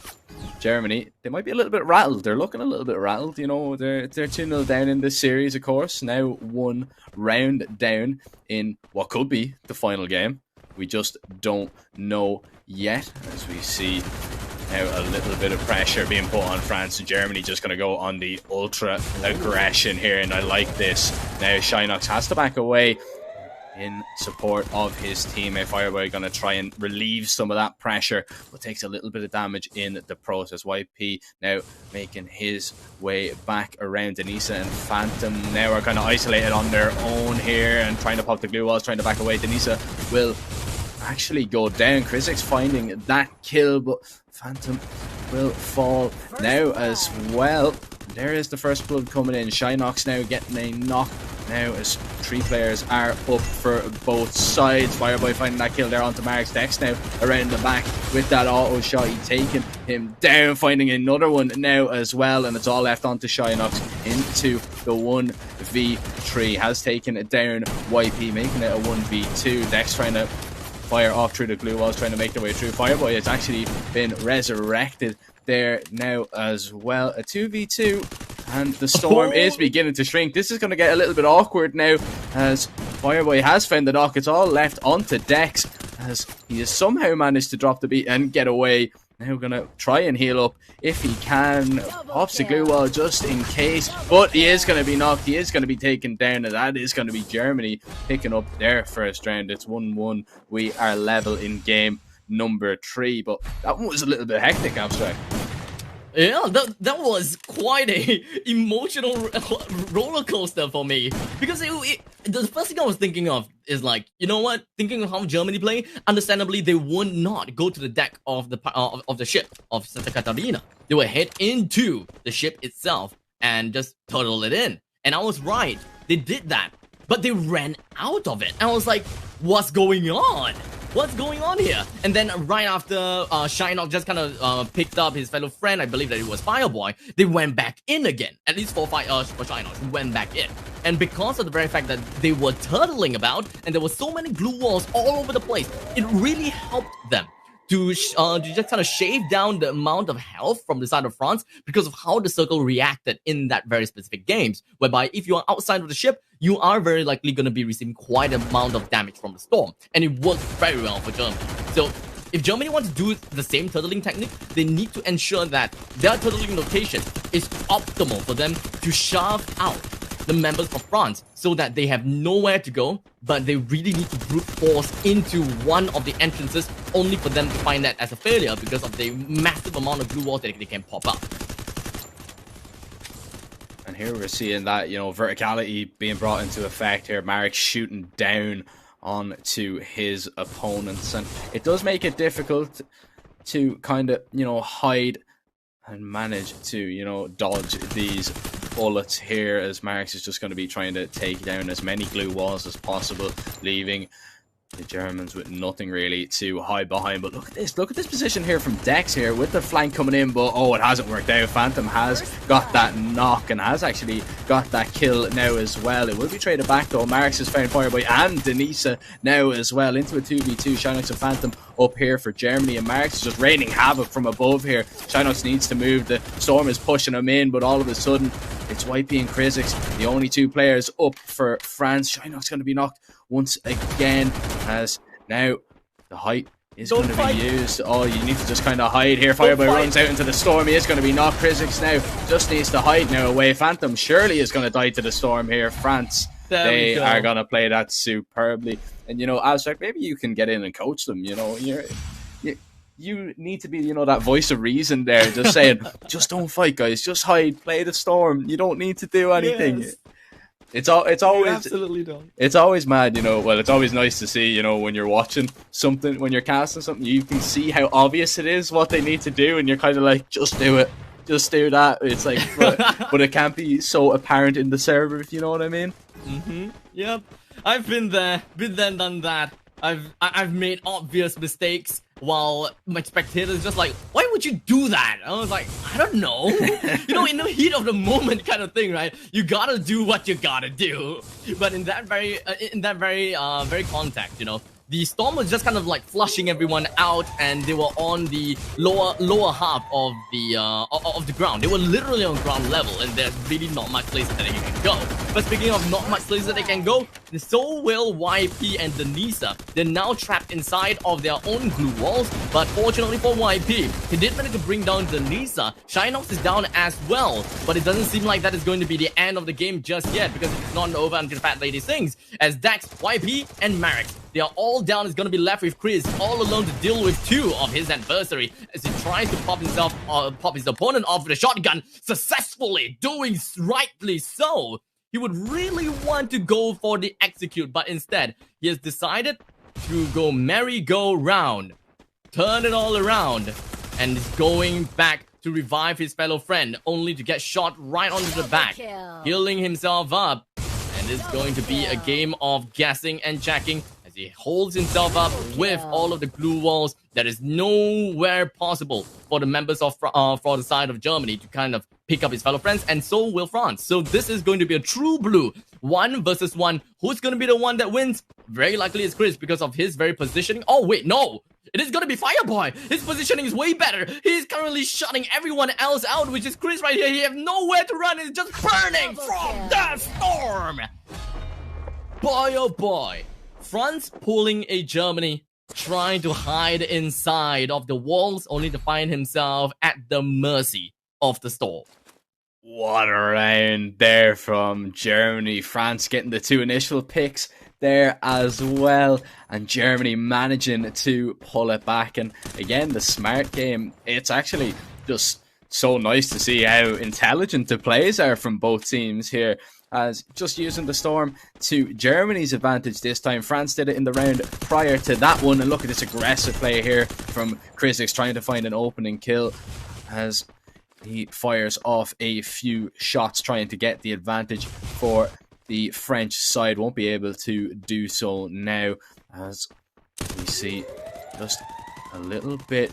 Germany, they might be a little bit rattled. They're looking a little bit rattled, you know. They're 2-0 down in this series, of course. Now 1 round down in what could be the final game. We just don't know yet, as we see now a little bit of pressure being put on France, and Germany just going to go on the ultra aggression here, and I like this. Now Shinox has to back away in support of his teammate. Fireboy going to try and relieve some of that pressure, but takes a little bit of damage in the process. YP now making his way back around. Denisa and Phantom now are kind of isolated on their own here and trying to pop the glue walls, trying to back away. Denisa will actually go down. Krizik's finding that kill, but Phantom will fall now as well. There is the first blood coming in. Shinox now getting a knock now as 3 players are up for both sides. Fireboy finding that kill there onto Marix. Dex now around the back with that auto shot. He's taking him down, finding another one now as well, and it's all left onto Shinox into the 1v3. Has taken it down YP, making it a 1v2. Dex trying to fire off through the glue walls, trying to make their way through. Fireboy has actually been resurrected there now as well. A 2v2, and the storm is beginning to shrink. This is going to get a little bit awkward now, as Fireboy has found the knock. It's all left onto Dex, as he has somehow managed to drop the beat and get away. Now going to try and heal up if he can. Pops the glue wall just in case, but he is going to be knocked. He is going to be taken down, and that is going to be Germany picking up their first round. It's 1-1. We are level in game number 3, but that one was a little bit hectic, Abstract.
Yeah, that was quite a emotional roller coaster for me, because the first thing I was thinking of is like, you know what? Thinking of how Germany play, understandably they would not go to the deck of the ship of Santa Catarina. They would head into the ship itself and just turtle it in. And I was right, they did that, but they ran out of it. And I was like, what's going on? What's going on here? And then right after Shinnok just kind of picked up his fellow friend, I believe that it was Fireboy, they went back in again. At least for Shinnok, who went back in. And because of the very fact that they were turtling about, and there were so many glue walls all over the place, it really helped them to just kind of shave down the amount of health from the side of France, because of how the circle reacted in that very specific games, whereby if you are outside of the ship, you are very likely going to be receiving quite an amount of damage from the storm, and it worked very well for Germany. So if Germany wants to do the same turtling technique, they need to ensure that their turtling location is optimal for them to shove out the members of France, so that they have nowhere to go, but they really need to brute force into one of the entrances, only for them to find that as a failure because of the massive amount of glue walls that they can pop up.
And here we're seeing that, you know, verticality being brought into effect here. Marek shooting down onto his opponents, and it does make it difficult to kind of, you know, hide and manage to, you know, dodge these bullets here, as Marx is just going to be trying to take down as many glue walls as possible, leaving the Germans with nothing really to hide behind. But look at this position here from Dex here with the flank coming in, but oh, it hasn't worked out. Phantom has got that knock and has actually got that kill now as well. It will be traded back though. Marx has found Fireboy and Denisa now as well into a 2v2. Shinox and Phantom up here for Germany, and Marx is just raining havoc from above here. Shinox needs to move. The storm is pushing him in, but all of a sudden it's YP and Krizix, the only two players up for France. Shinox going to be knocked once again, as now the height is going to be used. Oh, you need to just kind of hide here. Fireboy runs out into the storm. He is going to be knocked. Krizix now just needs to hide now away. Phantom surely is going to die to the storm here. France, they are going to play that superbly. And, you know, Abstract, maybe you can get in and coach them. You know, you need to be, you know, that voice of reason there, just saying, just don't fight, guys. Just hide, play the storm. You don't need to do anything. Yes. It's always
absolutely done.
It's always mad, you know. Well, it's always nice to see, you know, when you're watching something, when you're casting something, you can see how obvious it is what they need to do, and you're kind of like, just do it, just do that. It's like, but it can't be so apparent in the server, if you know what I mean.
Yep. I've been there, done that. I've made obvious mistakes, while my spectators just like, why would you do that? I was like, I don't know. You know, in the heat of the moment kind of thing, right? You gotta do what you gotta do. But in that very context, you know, the storm was just kind of like flushing everyone out, and they were on the lower half of the ground. They were literally on ground level, and there's really not much places that they can go. But speaking of not much places that they can go, so will YP and Denisa. They're now trapped inside of their own glue walls, but fortunately for YP, he did manage to bring down Denisa. Shinox is down as well, but it doesn't seem like that is going to be the end of the game just yet, because it's not over until Fat Lady sings, as Dax, YP, and Marek, they are all down. Is going to be left with Chris all alone to deal with two of his adversary, as he tries to pop his opponent off with a shotgun, successfully, doing rightly so. He would really want to go for the execute, but instead, he has decided to go merry-go-round, turn it all around, and is going back to revive his fellow friend, only to get shot right onto the back, healing himself up. And it's going to be a game of guessing and checking, as as he holds himself up with all of the glue walls. That is nowhere possible for the members of for the side of Germany to kind of pick up his fellow friends, and so will France. So this is going to be a true blue 1 versus 1. Who's going to be the one that wins? Very likely it's Chris because of his very positioning. Oh wait, no, it is going to be Fireboy. His positioning is way better. He's currently shutting everyone else out, which is Chris right here. He has nowhere to run. He's just burning from the storm. Boy, oh boy. France pulling a Germany, trying to hide inside of the walls, only to find himself at the mercy of the storm.
What a round there from Germany. France getting the 2 initial picks there as well, and Germany managing to pull it back. And again, the smart game. It's actually just so nice to see how intelligent the plays are from both teams here, as just using the storm to Germany's advantage this time. France did it in the round prior to that one, and look at this aggressive play here from Krizik trying to find an opening kill as he fires off a few shots trying to get the advantage for the French side. Won't be able to do so now, as we see just a little bit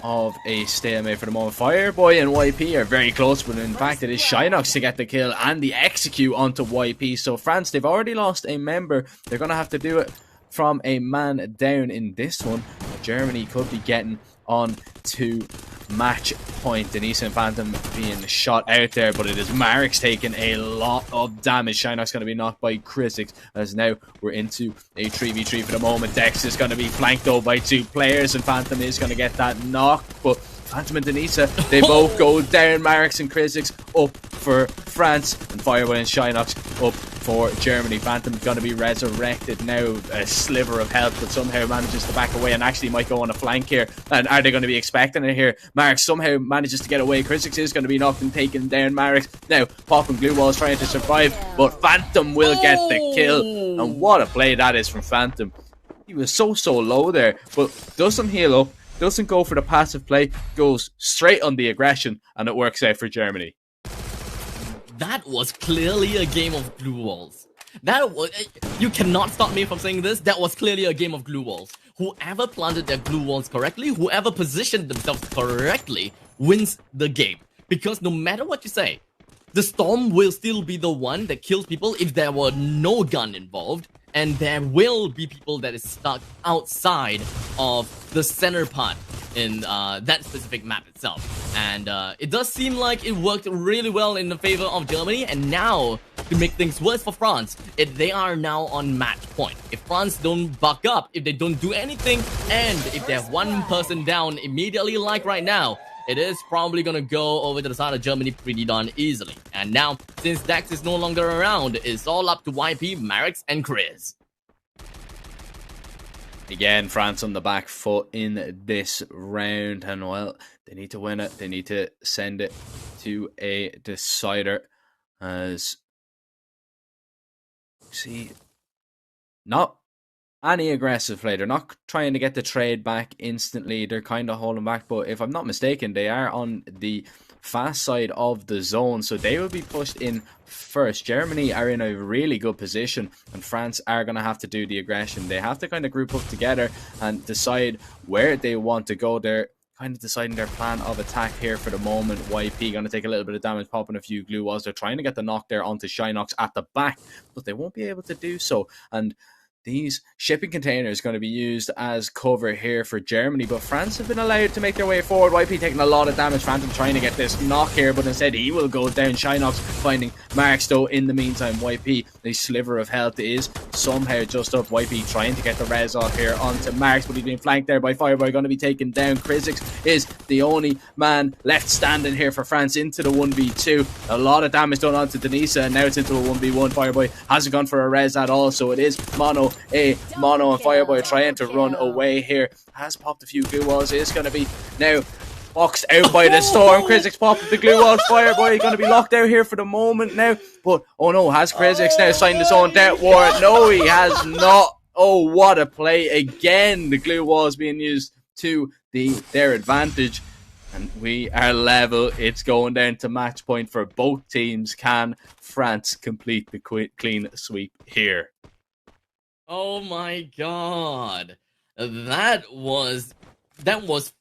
of a stalemate for the moment. Fireboy and YP are very close, but in fact it is Shinox to get the kill and the execute onto YP. So France, they've already lost a member. They're going to have to do it from a man down in this one. Germany could be getting on to match point. Denise and Phantom being shot out there, but it is Marix taking a lot of damage. Shinox going to be knocked by Krizik, as now we're into a 3v3 for the moment. Dex is going to be flanked though by 2 players, and Phantom is going to get that knock, but Phantom and Denisa, they both go down. Marix and Krizik up for France, and Firewall and Shinox up for Germany. Phantom's going to be resurrected now, a sliver of health, but somehow manages to back away and actually might go on a flank here. And are they going to be expecting it here? Marix somehow manages to get away. Krizik is going to be knocked and taken down. Marix now popping glue walls trying to survive, but Phantom will get the kill. And what a play that is from Phantom. He was so low there, but doesn't heal up, doesn't go for the passive play, goes straight on the aggression, and it works out for Germany.
That was clearly a game of glue walls. That was, you cannot stop me from saying this. That was clearly a game of glue walls. Whoever planted their glue walls correctly, whoever positioned themselves correctly, wins the game. Because no matter what you say, the storm will still be the one that kills people if there were no gun involved, and there will be people that is stuck outside of the center part in that specific map itself. And it does seem like it worked really well in the favor of Germany, and now, to make things worse for France, they are now on match point. If France don't buck up, if they don't do anything, and if they have one person down immediately like right now, it is probably gonna go over to the side of Germany pretty darn easily. And now, since Dax is no longer around, it's all up to YP, Marix, and Chris.
Again, France on the back foot in this round, and well, they need to win it. They need to send it to a decider, as see, not any aggressive play. They're not trying to get the trade back instantly. They're kind of holding back, but if I'm not mistaken, they are on the fast side of the zone, so they will be pushed in first. Germany are in a really good position, and France are going to have to do the aggression. They have to kind of group up together and decide where they want to go. They're kind of deciding their plan of attack here for the moment. YP going to take a little bit of damage, popping a few glue walls. They're trying to get the knock there onto Shinox at the back, but they won't be able to do so. And these shipping containers going to be used as cover here for Germany, but France have been allowed to make their way forward. YP taking a lot of damage. Phantom trying to get this knock here, but instead he will go down. Shinox finding Marix though in the meantime. YP, a sliver of health, is somehow just up. YP trying to get the res off here onto Marix, but he's being flanked there by Fireboy, going to be taken down. Krizik is the only man left standing here for France into the 1v2. A lot of damage done onto Denisa, and now it's into a 1v1. Fireboy hasn't gone for a res at all, so it is mono and Fireboy trying to run away here. Has popped a few glue walls. Is going to be now boxed out by the storm. Krizik's popped the glue walls. Fireboy going to be locked out here for the moment now. But oh no, has Krizik now signed his own death warrant? No, he has not. Oh, what a play again. The glue walls being used to their advantage, and we are level. It's going down to match point for both teams. Can France complete the clean sweep here?
Oh my god. That was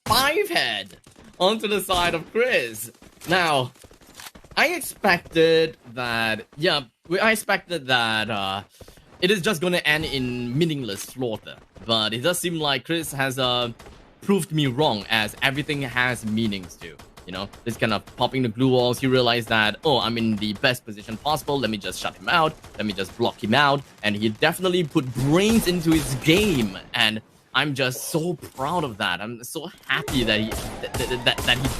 5 head onto the side of Chris. Now, I expected that it is just gonna end in meaningless slaughter. But it does seem like Chris has proved me wrong, as everything has meanings too. You know, this kind of popping the glue walls, he realized that, oh, I'm in the best position possible, let me just shut him out, let me just block him out, and he definitely put brains into his game, and I'm just so proud of that. I'm so happy that he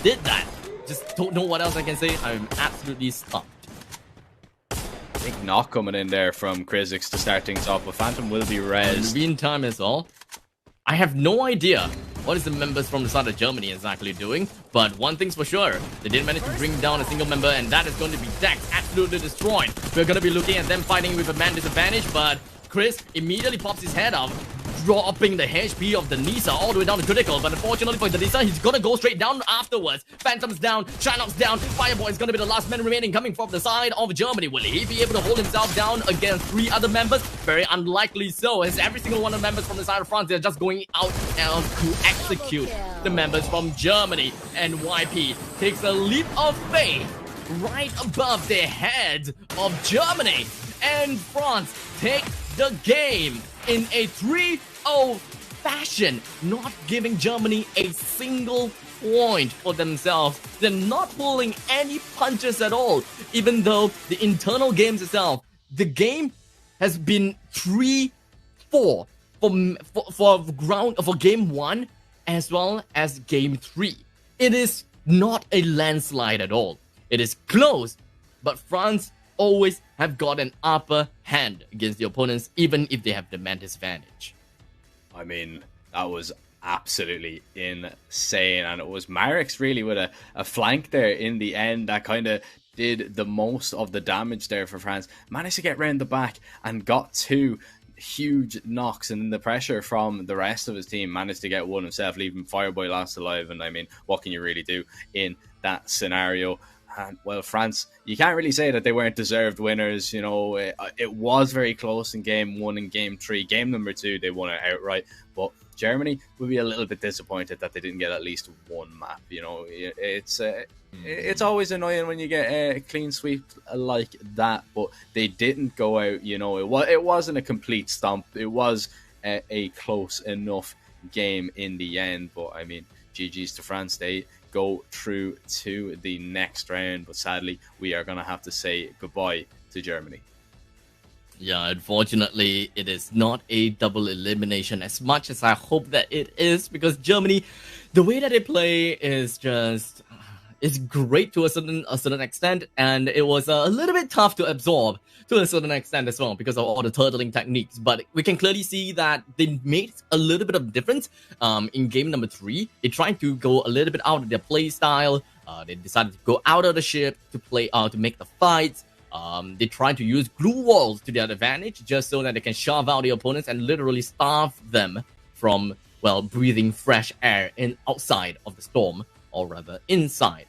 did that. Just don't know what else I can say. I'm absolutely stumped.
Big knock coming in there from Krizix to start things off, but Phantom will be res.
Meantime is all. I have no idea what is the members from the side of Germany exactly doing, but one thing's for sure, they didn't manage to bring down a single member, and that is going to be Dex absolutely destroyed. We're going to be looking at them fighting with a man disadvantage, but Chris immediately pops his head up, dropping the HP of the Nisa all the way down to critical, but unfortunately for the Nisa, he's gonna go straight down afterwards. Phantom's down, Shineup's down, Fireboy is gonna be the last man remaining coming from the side of Germany. Will he be able to hold himself down against 3 other members? Very unlikely so, as every single one of the members from the side of France, they're just going out to execute the members from Germany. And YP takes a leap of faith right above the head of Germany, and France take the game in a 3-0 fashion, not giving Germany a single point for themselves. They're not pulling any punches at all, even though the internal games itself, the game has been 3-4 for game 1 as well as game 3. It is not a landslide at all. It is close, but France always have got an upper hand against the opponents, even if they have the man disadvantage.
I mean, that was absolutely insane, and it was Marix really with a flank there in the end that kind of did the most of the damage there for France. Managed to get round the back and got 2 huge knocks, and then the pressure from the rest of his team managed to get one himself, leaving Fireboy last alive. And I mean, what can you really do in that scenario? And, well, France, you can't really say that they weren't deserved winners. You know, it was very close in game 1 and game 3. Game number 2, they won it outright. But Germany will be a little bit disappointed that they didn't get at least 1 map. You know, it's always annoying when you get a clean sweep like that. But they didn't go out. You know, it wasn't a complete stomp. It was a close enough game in the end. But I mean, GG's to France. They go through to the next round, but sadly we are going to have to say goodbye to Germany.
Yeah, unfortunately it is not a double elimination as much as I hope that it is, because Germany, the way that they play is just, it's great to a certain extent, and it was a little bit tough to absorb to a certain extent as well because of all the turtling techniques. But we can clearly see that they made a little bit of difference in game number 3. They tried to go a little bit out of their play style. They decided to go out of the ship to play to make the fights. They tried to use glue walls to their advantage just so that they can shove out the opponents and literally starve them from, well, breathing fresh air outside of the storm, or rather outside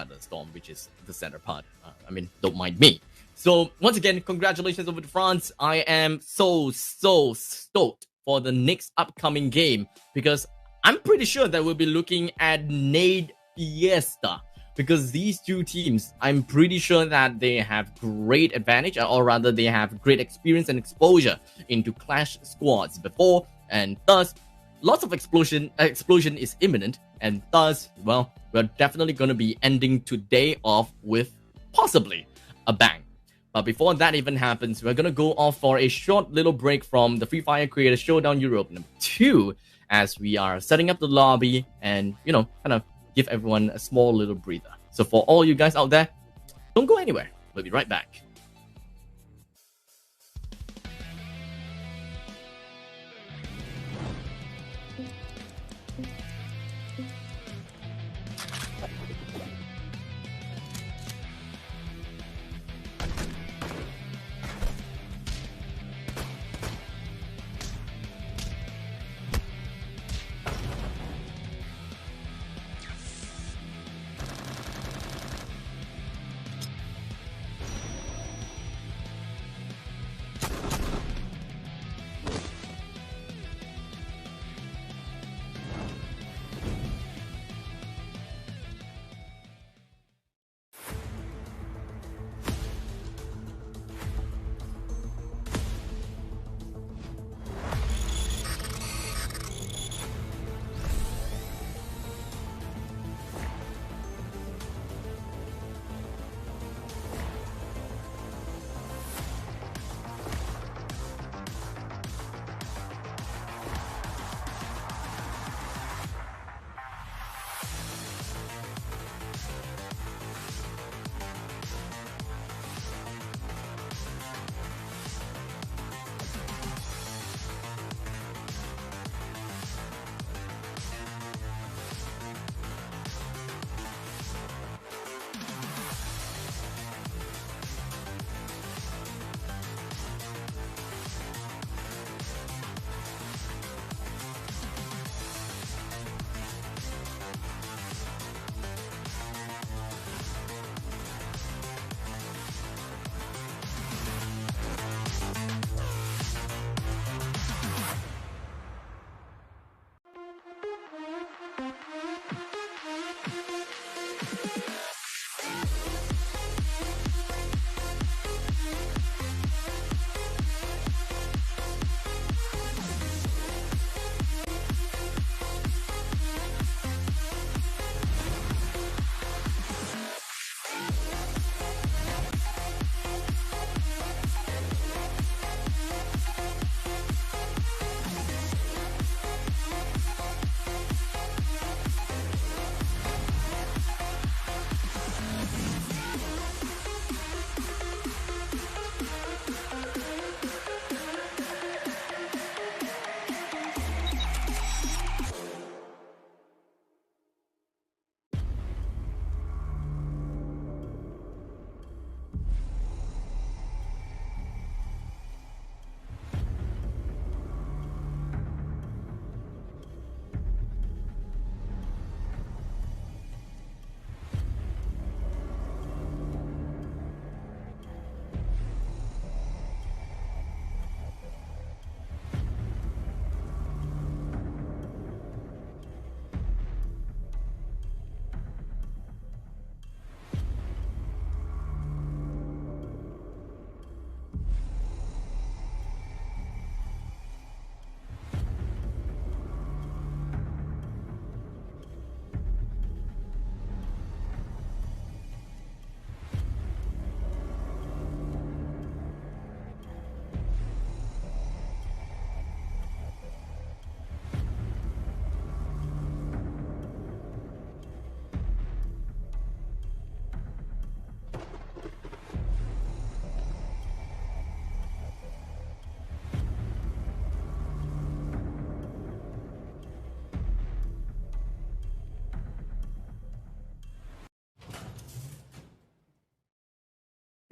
of the storm, which is the center part. I mean, don't mind me. So once again, congratulations over to France. I am so stoked for the next upcoming game, because I'm pretty sure that we'll be looking at Nade Fiesta, because these 2 teams, I'm pretty sure that they have great advantage, or rather they have great experience and exposure into Clash squads before, and thus lots of explosion is imminent, and thus, well, we're definitely going to be ending today off with possibly a bang. But before that even happens, we're going to go off for a short little break from the Free Fire Creator Showdown Europe number 2, as we are setting up the lobby and, you know, kind of give everyone a small little breather. So for all you guys out there, don't go anywhere. We'll be right back.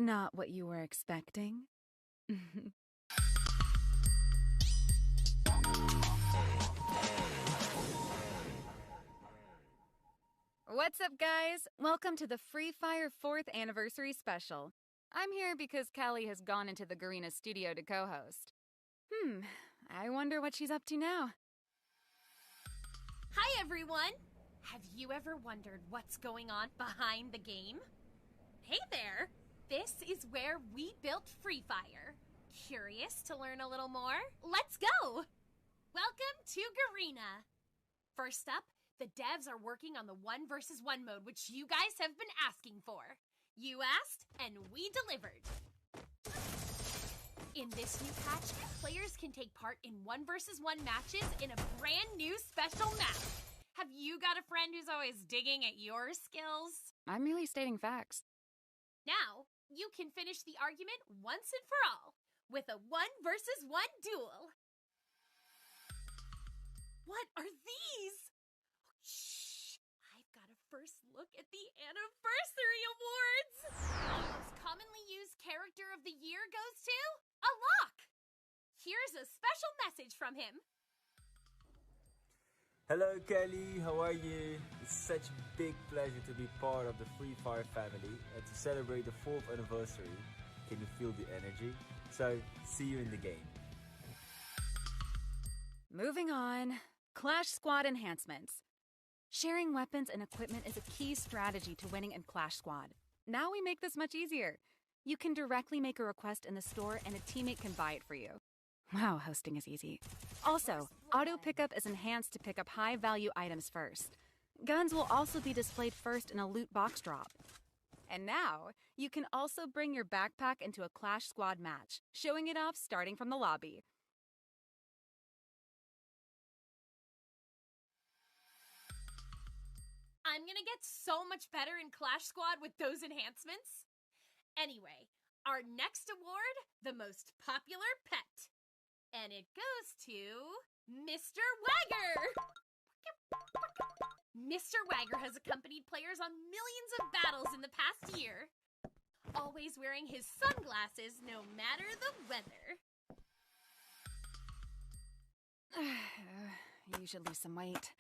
Not what you were expecting. What's up, guys? Welcome to the Free Fire 4th Anniversary Special. I'm here because Callie has gone into the Garena studio to co-host. I wonder what she's up to now.
Hi, everyone! Have you ever wondered what's going on behind the game? Hey there! This is where we built Free Fire. Curious to learn a little more? Let's go! Welcome to Garena! First up, the devs are working on the 1 versus 1 mode, which you guys have been asking for. You asked, and we delivered. In this new patch, players can take part in 1 versus 1 matches in a brand new special map. Have you got a friend who's always digging at your skills?
I'm merely stating facts.
Now, you can finish the argument once and for all with a 1 versus 1 duel. What are these? Shh! I've got a first look at the anniversary awards. The most commonly used character of the year goes to Alok. Here's a special message from him.
Hello Kelly, how are you? It's such a big pleasure to be part of the Free Fire family and to celebrate the 4th anniversary. Can you feel the energy? So, see you in the game.
Moving on. Clash Squad enhancements. Sharing weapons and equipment is a key strategy to winning in Clash Squad. Now we make this much easier. You can directly make a request in the store and a teammate can buy it for you. Wow, hosting is easy. Also, auto pickup is enhanced to pick up high-value items first. Guns will also be displayed first in a loot box drop. And now, you can also bring your backpack into a Clash Squad match, showing it off starting from the lobby.
I'm gonna get so much better in Clash Squad with those enhancements. Anyway, our next award, the most popular pet. And it goes to Mr. Wagger! Mr. Wagger has accompanied players on millions of battles in the past year, always wearing his sunglasses no matter the weather.
You should lose some weight.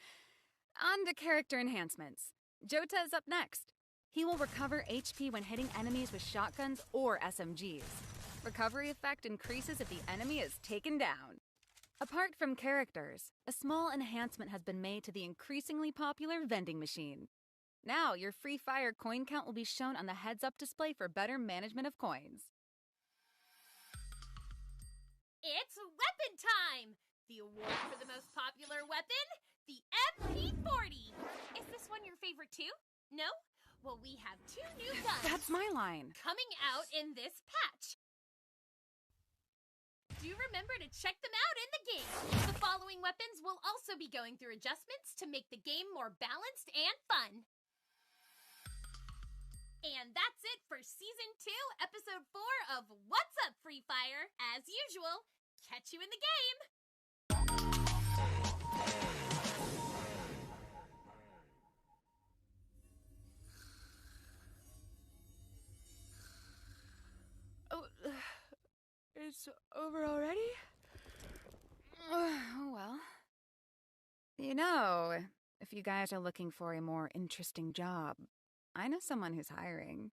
On to character enhancements. Jota is up next. He will recover HP when hitting enemies with shotguns or SMGs. Recovery effect increases if the enemy is taken down. Apart from characters, a small enhancement has been made to the increasingly popular vending machine. Now, your Free Fire coin count will be shown on the heads-up display for better management of coins.
It's weapon time! The award for the most popular weapon, the MP40. Is this one your favorite too? No? Well, we have 2 new guns.
That's my line.
Coming out in this patch. Do remember to check them out in the game. The following weapons will also be going through adjustments to make the game more balanced and fun. And that's it for Season 2, Episode 4 of What's Up, Free Fire? As usual, catch you in the game!
Oh, it's over already? Oh, well. You know, if you guys are looking for a more interesting job, I know someone who's hiring.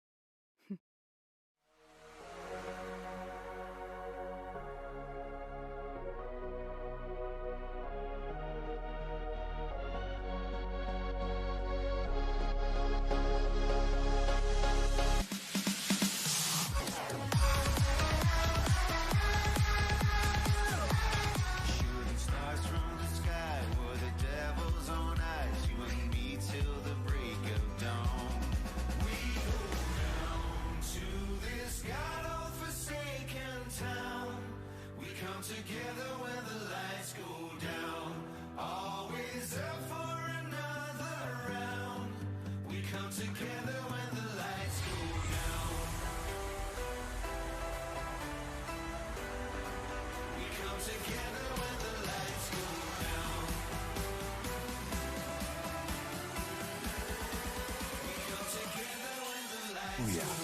Together when the lights go down, always up for another round. We come together when the lights go down. We come together when the lights go down. We come together when the lights go down.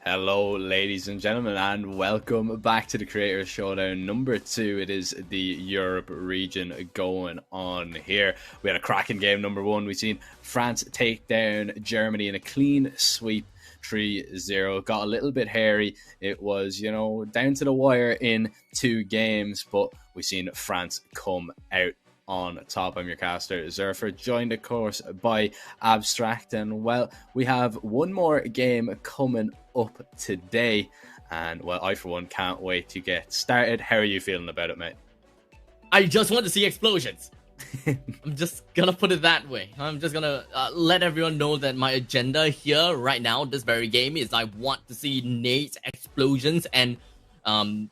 Hello, ladies and gentlemen, and welcome back to the Creators Showdown number 2. It is the Europe region going on here. We had a cracking game number 1. We've seen France take down Germany in a clean sweep, 3-0. Got a little bit hairy. It was, down to the wire in 2 games, but we've seen France come out on top. I'm your caster, Zerfer, joined of course by Abstract, and well, we have one more game coming up today, and well, I for one can't wait to get started. How are you feeling about it, mate?
I just want to see explosions. I'm just gonna put it that way. I'm just gonna let everyone know that my agenda here right now, this very game, is I want to see nades, explosions, and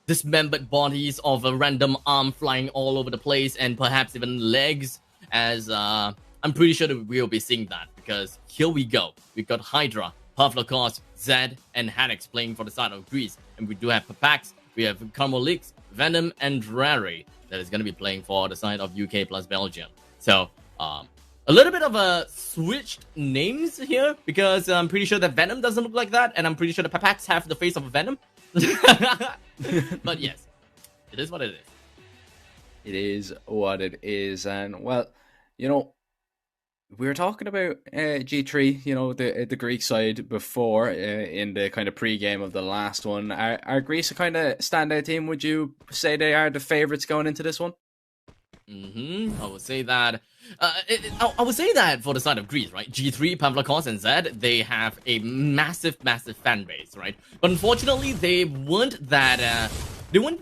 dismembered bodies of a random arm flying all over the place, and perhaps even legs, as I'm pretty sure that we'll be seeing that, because here we go. We've got Hydra, Pavlokos, Zed, and Hanex playing for the side of Greece, and we do have Papax, we have Carmolix, Venom, and Drary that is going to be playing for the side of UK plus Belgium. So, a little bit of a switched names here, because I'm pretty sure that Venom doesn't look like that, and I'm pretty sure the Papax have the face of a Venom. But yes, it is what it is.
It is what it is, and well, you know, we were talking about G3, you know, the Greek side before in the kind of pre-game of the last one. Are Greece a kind of standout team? Would you say they are the favourites going into this one?
I would say that. I would say that for the side of Greece, right? G3, Pavlokos, and Zed, they have a massive fan base, right? But unfortunately, they weren't that. They weren't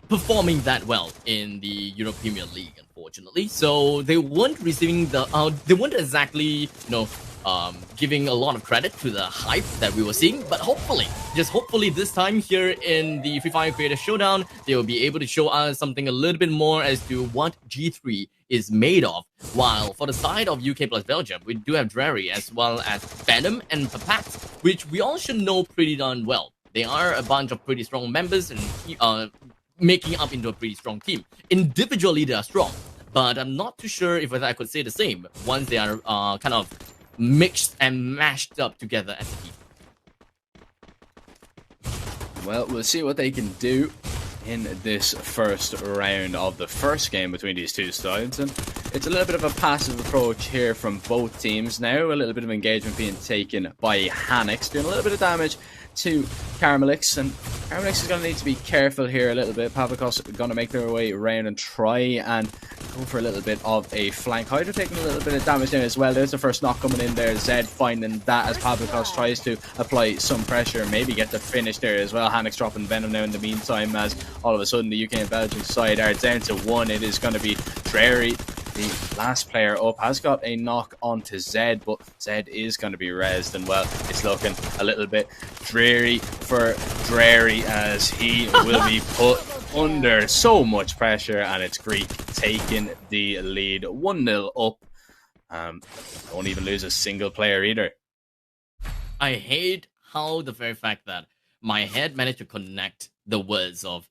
performing that well in the Europe Premier League, unfortunately. So they weren't receiving the. They weren't exactly, you know, giving a lot of credit to the hype that we were seeing. But hopefully, just hopefully this time here in the Free Fire Creator Showdown, they will be able to show us something a little bit more as to what G3 is made of. While for the side of UK plus Belgium, we do have Drary as well as Venom and Papax, which we all should know pretty darn well. They are a bunch of pretty strong members and making up into a pretty strong team. Individually, they are strong, but I'm not too sure if I could say the same once they are kind of mixed and mashed up together as a team.
Well, we'll see what they can do in this first round of the first game between these two sides, and it's a little bit of a passive approach here from both teams now. A little bit of engagement being taken by Hanex, doing a little bit of damage to Carmelix, and Carmelix is going to need to be careful here a little bit. Pavlokos are going to make their way around and try and go for a little bit of a flank. Hydra taking a little bit of damage now as well. There's the first knock coming in there. Zed finding that as Pavlokos tries to apply some pressure, maybe get the finish there as well. Hanex dropping Venom now in the meantime, as all of a sudden the UK and Belgian side are down to one. It is going to be Drary, the last player up, has got a knock onto Zed, but Zed is going to be rezzed, and well, it's looking a little bit dreary for Drary as he will be put under so much pressure, and it's Greek taking the lead 1-0 up. Don't even lose a single player either.
I hate how the very fact that my head managed to connect the words of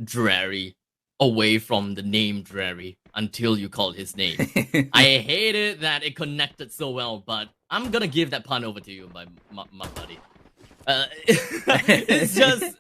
Drary away from the name Drary until you called his name. I hated that it connected so well, but I'm gonna give that pun over to you, my buddy. It's just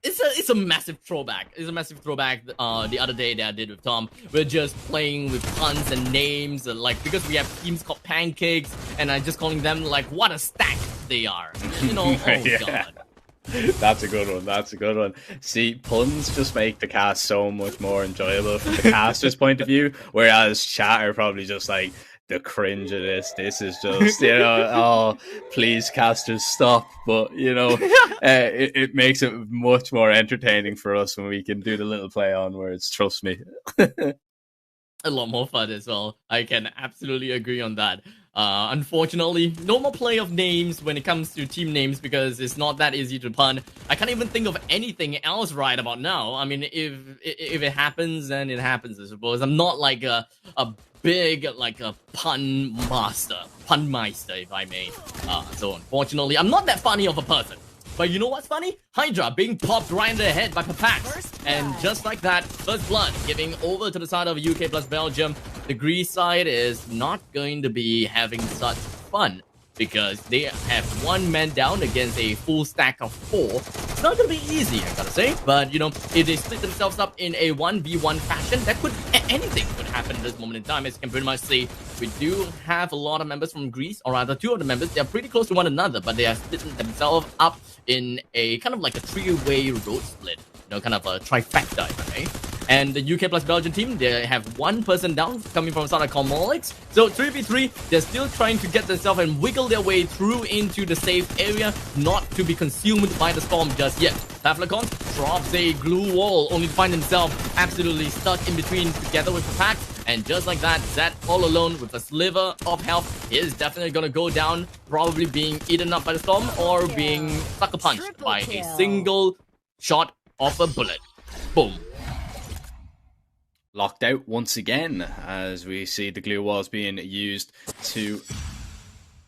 it's a massive throwback. It's a massive throwback. The other day that I did with Tom, we're just playing with puns and names, like because we have teams called Pancakes, and I'm just calling them like what a stack they are. You know, oh
Yeah.
god.
That's a good one. That's a good one. See, puns just make the cast so much more enjoyable from the caster's point of view, whereas chat are probably just like, the cringe of this. This is just, you know, oh, please, casters, stop. But, you know, it makes it much more entertaining for us when we can do the little play on words. Trust me.
A lot more fun as well. I can absolutely agree on that. Unfortunately, no more play of names when it comes to team names because it's not that easy to pun. I can't even think of anything else right about now. I mean, if it happens, then it happens, I suppose. I'm not like a big, like a pun meister, if I may. So unfortunately, I'm not that funny of a person. But you know what's funny? Hydra being popped right in the head by Papax. And just like that, first blood giving over to the side of UK plus Belgium. The Greece side is not going to be having such fun because they have one man down against a full stack of 4. It's not going to be easy, I gotta say. But, you know, if they split themselves up in a 1v1 fashion, that could, anything could happen at this moment in time. As you can pretty much see, we do have a lot of members from Greece, or rather 2 of the members. They're pretty close to one another, but they are splitting themselves up in a kind of like a 3-way road split. You know, kind of a trifecta, if I may. And the UK plus Belgian team, they have 1 person down coming from Sana Comolix. So 3v3, they're still trying to get themselves and wiggle their way through into the safe area, not to be consumed by the storm just yet. Pavlokos drops a glue wall, only to find himself absolutely stuck in between together with Papax. And just like that, Zed all alone with a sliver of health is definitely gonna go down, probably being eaten up by the storm or being sucker punched by a single shot of a bullet. Boom.
Locked out once again as we see the glue walls being used to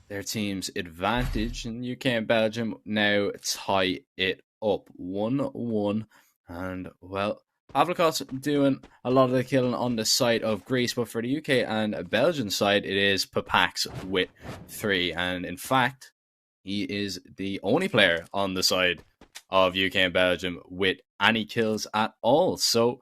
their team's advantage. And UK and Belgium now tie it up 1-1. And, well, Pavlikos doing a lot of the killing on the side of Greece, but for the UK and Belgian side, it is Papax with 3. And in fact, he is the only player on the side of UK and Belgium with any kills at all. So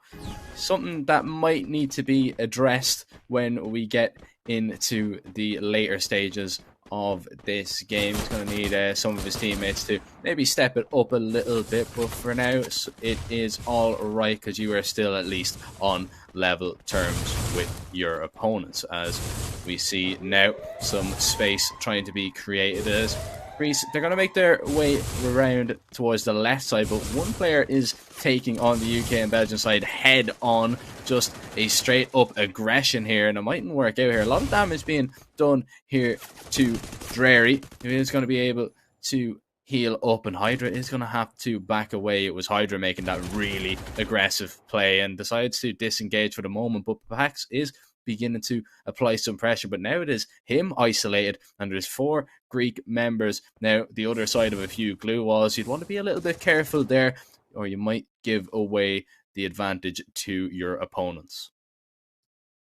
something that might need to be addressed when we get into the later stages of this game. He's going to need some of his teammates to maybe step it up a little bit, but for now it is all right because you are still at least on level terms with your opponents. As we see now some space trying to be created as Greece, they're going to make their way around towards the left side, but one player is taking on the UK and Belgian side head on. Just a straight up aggression here, and it mightn't work out here. A lot of damage being done here to Dreary, who is going to be able to heal up, and Hydra is going to have to back away. It was Hydra making that really aggressive play and decides to disengage for the moment, but Pax is beginning to apply some pressure, but now it is him isolated and there's 4 Greek members now the other side of a few glue walls. You'd want to be a little bit careful there, or you might give away the advantage to your opponents.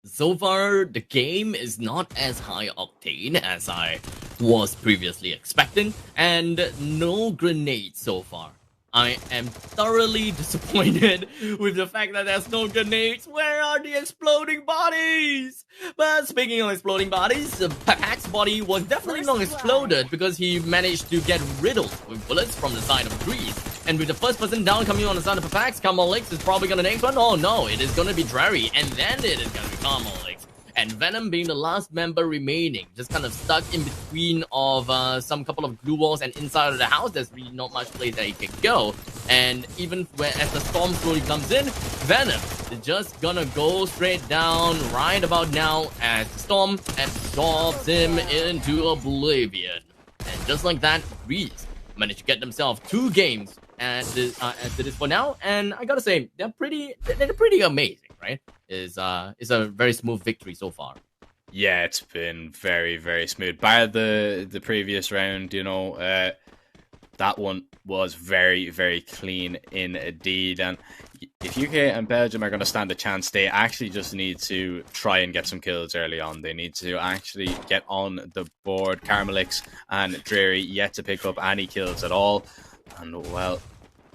So far, the game is not as high octane as I was previously expecting, and no grenades so far. I am thoroughly disappointed with the fact that there's no grenades. Where are the exploding bodies? But speaking of exploding bodies, Papax's body was definitely not exploded because he managed to get riddled with bullets from the side of Greece. And with the first person down coming on the side of Papax, Kamalix is probably going to next one. Oh no, it is going to be Dreary, and then it is going to be Kamalix. And Venom being the last member remaining, just kind of stuck in between of some couple of glue walls and inside of the house. There's really not much place that he can go. And even as the storm slowly comes in, Venom is just gonna go straight down right about now as the storm absorbs him into oblivion. And just like that, Greece managed to get themselves 2 games as it is for now. And I gotta say, they're pretty amazing. Right? Is a very smooth victory so far.
Yeah, it's been very, very smooth. Bar the previous round, you know, that one was very, very clean indeed. And if UK and Belgium are going to stand a chance, they actually just need to try and get some kills early on. They need to actually get on the board. Carmelix and Dreary yet to pick up any kills at all. And, well,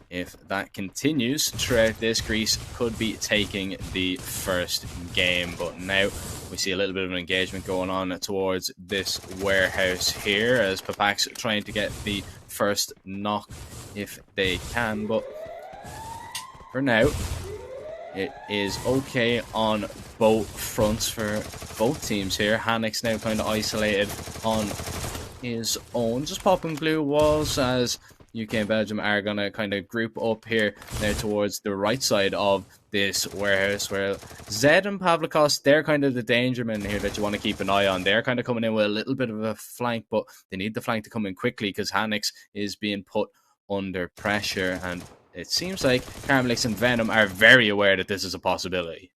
if that continues throughout this, Greece could be taking the first game. But now we see a little bit of an engagement going on towards this warehouse here as Papax trying to get the first knock if they can. But for now, it is okay on both fronts for both teams here. Hanix now kind of isolated on his own, just popping glue walls as UK and Belgium are going to kind of group up here now towards the right side of this warehouse, where Zed and Pavlikos, they're kind of the danger men here that you want to keep an eye on. They're kind of coming in with a little bit of a flank, but they need the flank to come in quickly because Hanix is being put under pressure, and it seems like Carmelix and Venom are very aware that this is a possibility.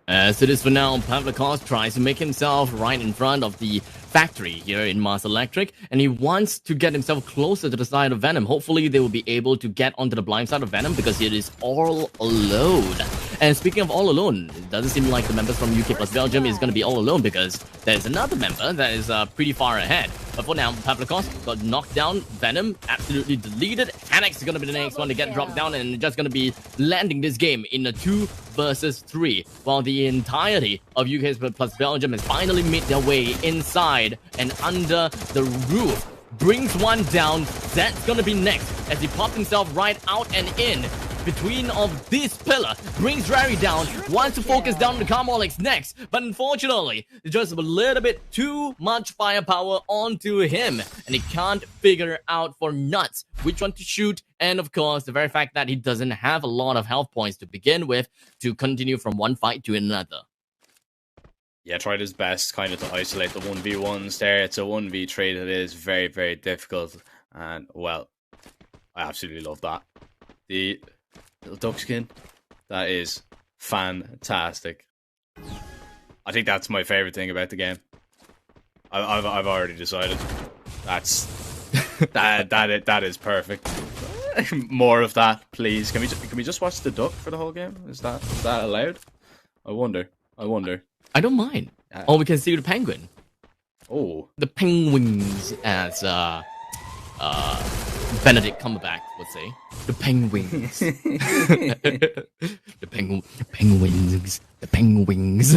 As it is for now, Pavlikos tries to make himself right in front of the factory here in Mars Electric, and he wants to get himself closer to the side of Venom. Hopefully, they will be able to get onto the blind side of Venom because it is all alone. And speaking of all alone, it doesn't seem like the members from UK plus Belgium is going to be all alone because there's another member that is pretty far ahead. But for now, Pavlikos got knocked down. Venom absolutely deleted. Hanix is going to be the next one to get dropped down and just going to be landing this game in a 2 versus 3, while the entirety of UK plus Belgium has finally made their way inside and under the roof. Brings one down. That's gonna be next as he pops himself right out and in. between of this pillar brings Rary down. Wants to focus down on the Carmolix next, but unfortunately, there's just a little bit too much firepower onto him, and he can't figure out for nuts which one to shoot, and of course, the very fact that he doesn't have a lot of health points to begin with to continue from one fight to another.
Yeah, tried his best kind of to isolate the 1v1s there. It's a 1v3 that is very, very difficult. And, well, I absolutely love that. The little duck skin, that is fantastic. I think that's my favorite thing about the game. I've already decided. That is perfect. More of that, please. Can we just watch the duck for the whole game? Is that allowed? I wonder.
I don't mind. Or we can see the penguin.
Oh.
The penguins, as Benedict Cumberbatch would say. The penguins. the penguins.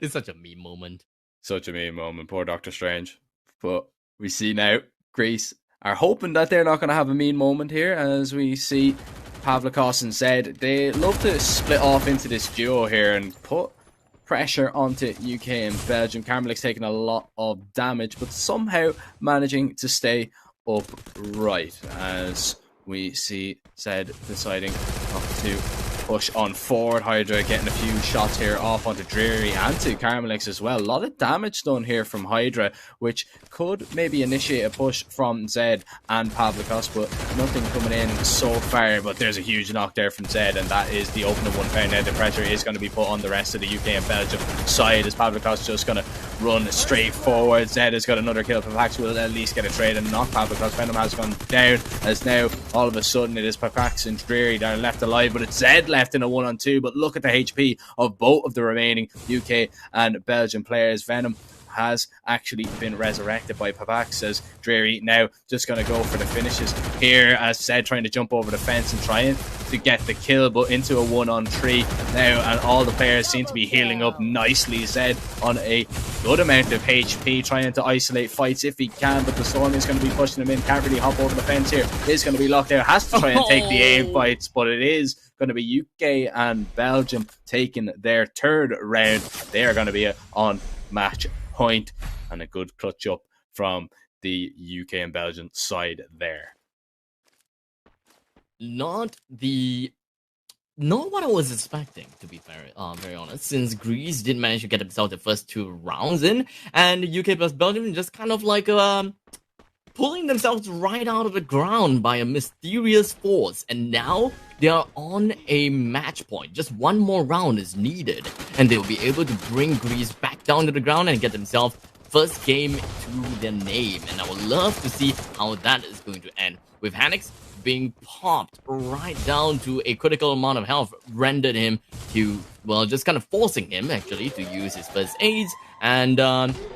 It's such a meme moment.
Such a meme moment. Poor Doctor Strange. But we see now, Greece are hoping that they're not going to have a mean moment here, as we see Pavlikos and Zed. They love to split off into this duo here and put pressure onto UK and Belgium. Carmelic's taking a lot of damage, but somehow managing to stay upright, as we see Zed deciding not to push on forward. Hydra getting a few shots here off onto Dreary and to Carmelix as well. A lot of damage done here from Hydra, which could maybe initiate a push from Zed and Pavlikos, but nothing coming in so far. But there's a huge knock there from Zed, and that is the opening one pound. Now the pressure is going to be put on the rest of the UK and Belgium side, as Pavlikos just going to run straight forward. Zed has got another kill. Papax will at least get a trade and knock Pavlikos. Venom has gone down, as now all of a sudden it is Papax and Dreary that are left alive, but it's Zed left in a 1-on-2. But look at the HP of both of the remaining UK and Belgian players. Venom has actually been resurrected by Papax, as Dreary now just going to go for the finishes here, as Zed trying to jump over the fence and trying to get the kill, but into a 1-on-3 now, and all the players seem to be healing up nicely. Zed on a good amount of HP, trying to isolate fights if he can, but the Storm is going to be pushing him in. Can't really hop over the fence here. Is going to be locked out. Has to try and take the aim fights, but it is going to be UK and Belgium taking their third round. They are going to be on match point, and a good clutch up from the UK and Belgian side there.
Not what I was expecting, to be very honest, since Greece did manage to get themselves the first 2 rounds in, and UK plus Belgium just kind of like pulling themselves right out of the ground by a mysterious force, and now they are on a match point. Just one more round is needed, and they will be able to bring Greece back down to the ground and get themselves first game to their name. And I would love to see how that is going to end, with Hanix being popped right down to a critical amount of health, rendered him to, well, just kind of forcing him actually to use his first aids. And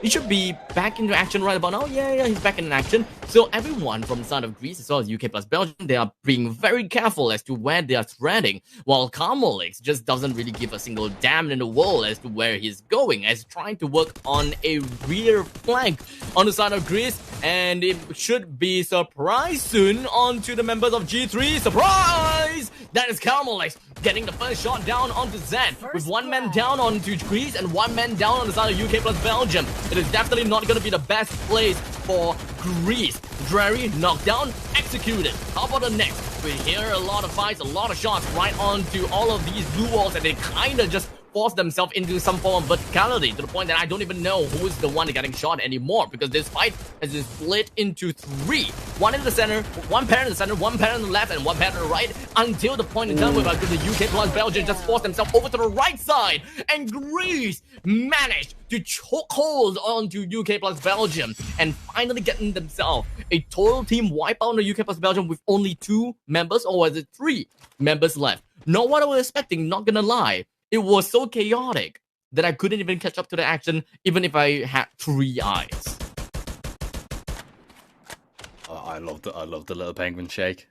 he should be back into action right about now. Yeah, he's back in action. So everyone from the side of Greece, as well as UK plus Belgium, they are being very careful as to where they are threading, while Carmolix just doesn't really give a single damn in the world as to where he's going, as trying to work on a rear flank on the side of Greece, and it should be surprise soon onto the members of G3. Surprise! That is Carmolix getting the first shot down onto Zed, with one man down onto Greece and one man down on the side of UK plus Belgium. It is definitely not going to be the best place for Greece. Dreary knocked down, executed. How about the next? We hear a lot of fights, a lot of shots right onto all of these blue walls, and they kind of just force themselves into some form of verticality, to the point that I don't even know who is the one getting shot anymore, because this fight has been split into 3. One in the center, one pair in the center, one pair on the left, and one pair on the right, until the point in time where the UK plus Belgium just forced themselves over to the right side, and Greece managed to choke hold onto UK plus Belgium, and finally getting themselves a total team wipeout on the UK plus Belgium with only 2 members, or was it 3 members left? Not what I was expecting, not gonna lie. It was so chaotic that I couldn't even catch up to the action, even if I had 3 eyes.
Oh, I love the little penguin shake.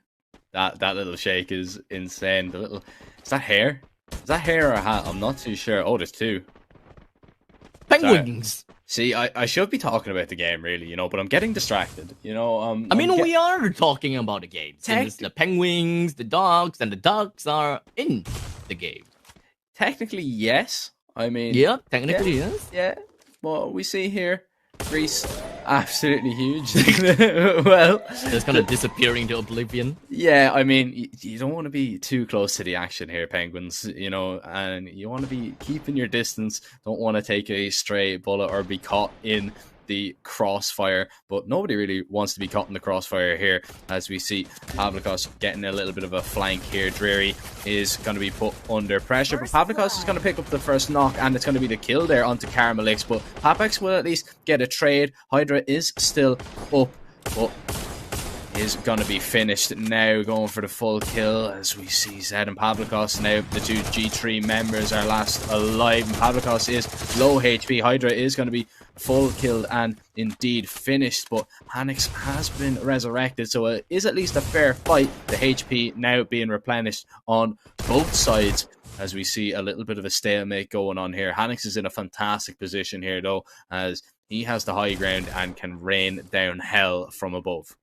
That little shake is insane. Is that hair? Is that hair or a hat? I'm not too sure. Oh, there's 2.
Penguins.
See, I should be talking about the game, really, you know, but I'm getting distracted, you know.
I mean, we are talking about the game since the penguins, the dogs, and the ducks are in the game.
Technically, yes. I mean,
Yeah, technically, yes.
yeah. What we see here, Greece, absolutely huge. Well,
Just kind of disappearing into oblivion.
yeah, I mean, you don't want to be too close to the action here, Penguins, you know, and you want to be keeping your distance. Don't want to take a stray bullet or be caught in the crossfire, but nobody really wants to be caught in the crossfire here, as we see Pavlikos getting a little bit of a flank here. Dreary is going to be put under pressure, but Pavlikos is going to pick up the first knock, and it's going to be the kill there onto Karmelix, but Papex will at least get a trade. Hydra is still up, but is going to be finished now, going for the full kill, as we see Zed and Pavlikos now. The two G3 members are last alive, and Pavlikos is low HP. Hydra is going to be full killed and indeed finished, but Hanix has been resurrected, so it is at least a fair fight. The HP now being replenished on both sides, as we see a little bit of a stalemate going on here. Hanix is in a fantastic position here, though, as he has the high ground and can rain down hell from above.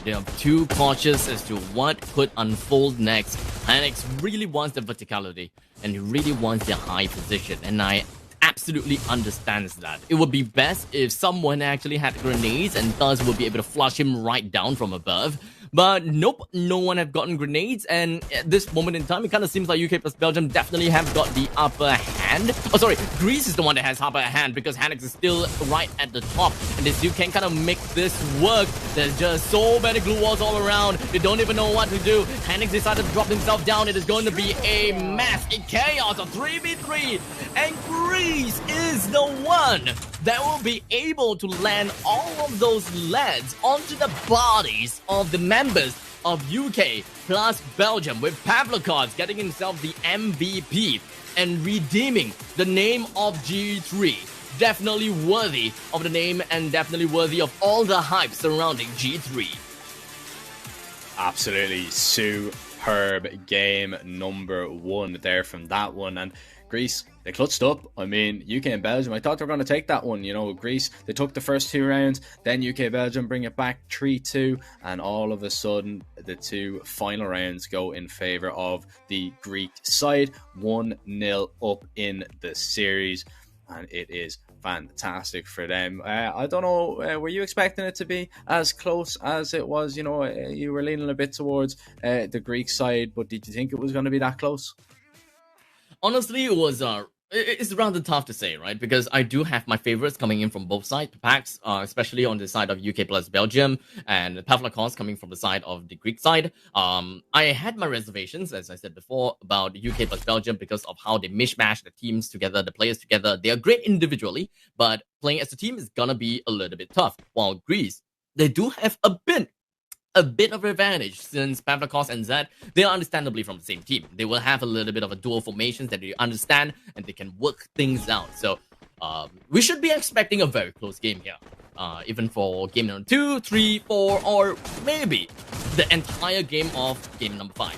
They are too cautious as to what could unfold next. Hanix really wants the verticality, and he really wants the high position, and I absolutely understands that. It would be best if someone actually had grenades and thus would be able to flush him right down from above. But nope, no one have gotten grenades, and at this moment in time, it kind of seems like UK plus Belgium definitely have got the upper hand. Oh, sorry, Greece is the one that has upper hand because Hanix is still right at the top, and they still can kind of make this work. There's just so many glue walls all around. They don't even know what to do. Hanix decided to drop himself down. It is going to be a mess, a chaos, a 3v3, and Greece is the one that will be able to land all of those leads onto the bodies of the members of UK plus Belgium, with Pavlikos getting himself the MVP and redeeming the name of G3. Definitely worthy of the name and definitely worthy of all the hype surrounding G3.
Absolutely superb game number one there from that one. And Greece, they clutched up. I mean, UK and Belgium, I thought they were going to take that one. You know, Greece, they took the first two rounds, then UK, Belgium bring it back 3-2, and all of a sudden, the two final rounds go in favour of the Greek side, 1-0 up in the series, and it is fantastic for them. I don't know, were you expecting it to be as close as it was? You know, you were leaning a bit towards the Greek side, but did you think it was going to be that close?
Honestly, it was it's rather tough to say, right? Because I do have my favorites coming in from both sides, packs, especially on the side of UK plus Belgium, and Pavlikos coming from the side of the Greek side. I had my reservations, as I said before, about UK plus Belgium because of how they mishmash the teams together, the players together. They are great individually, but playing as a team is gonna be a little bit tough. While Greece, they do have a bit of advantage, since Pavlikos and Zed, they are understandably from the same team. They will have a little bit of a dual formations that they understand, and they can work things out. So we should be expecting a very close game here. Even for game number 2, 3, 4, or maybe the entire game of game number 5.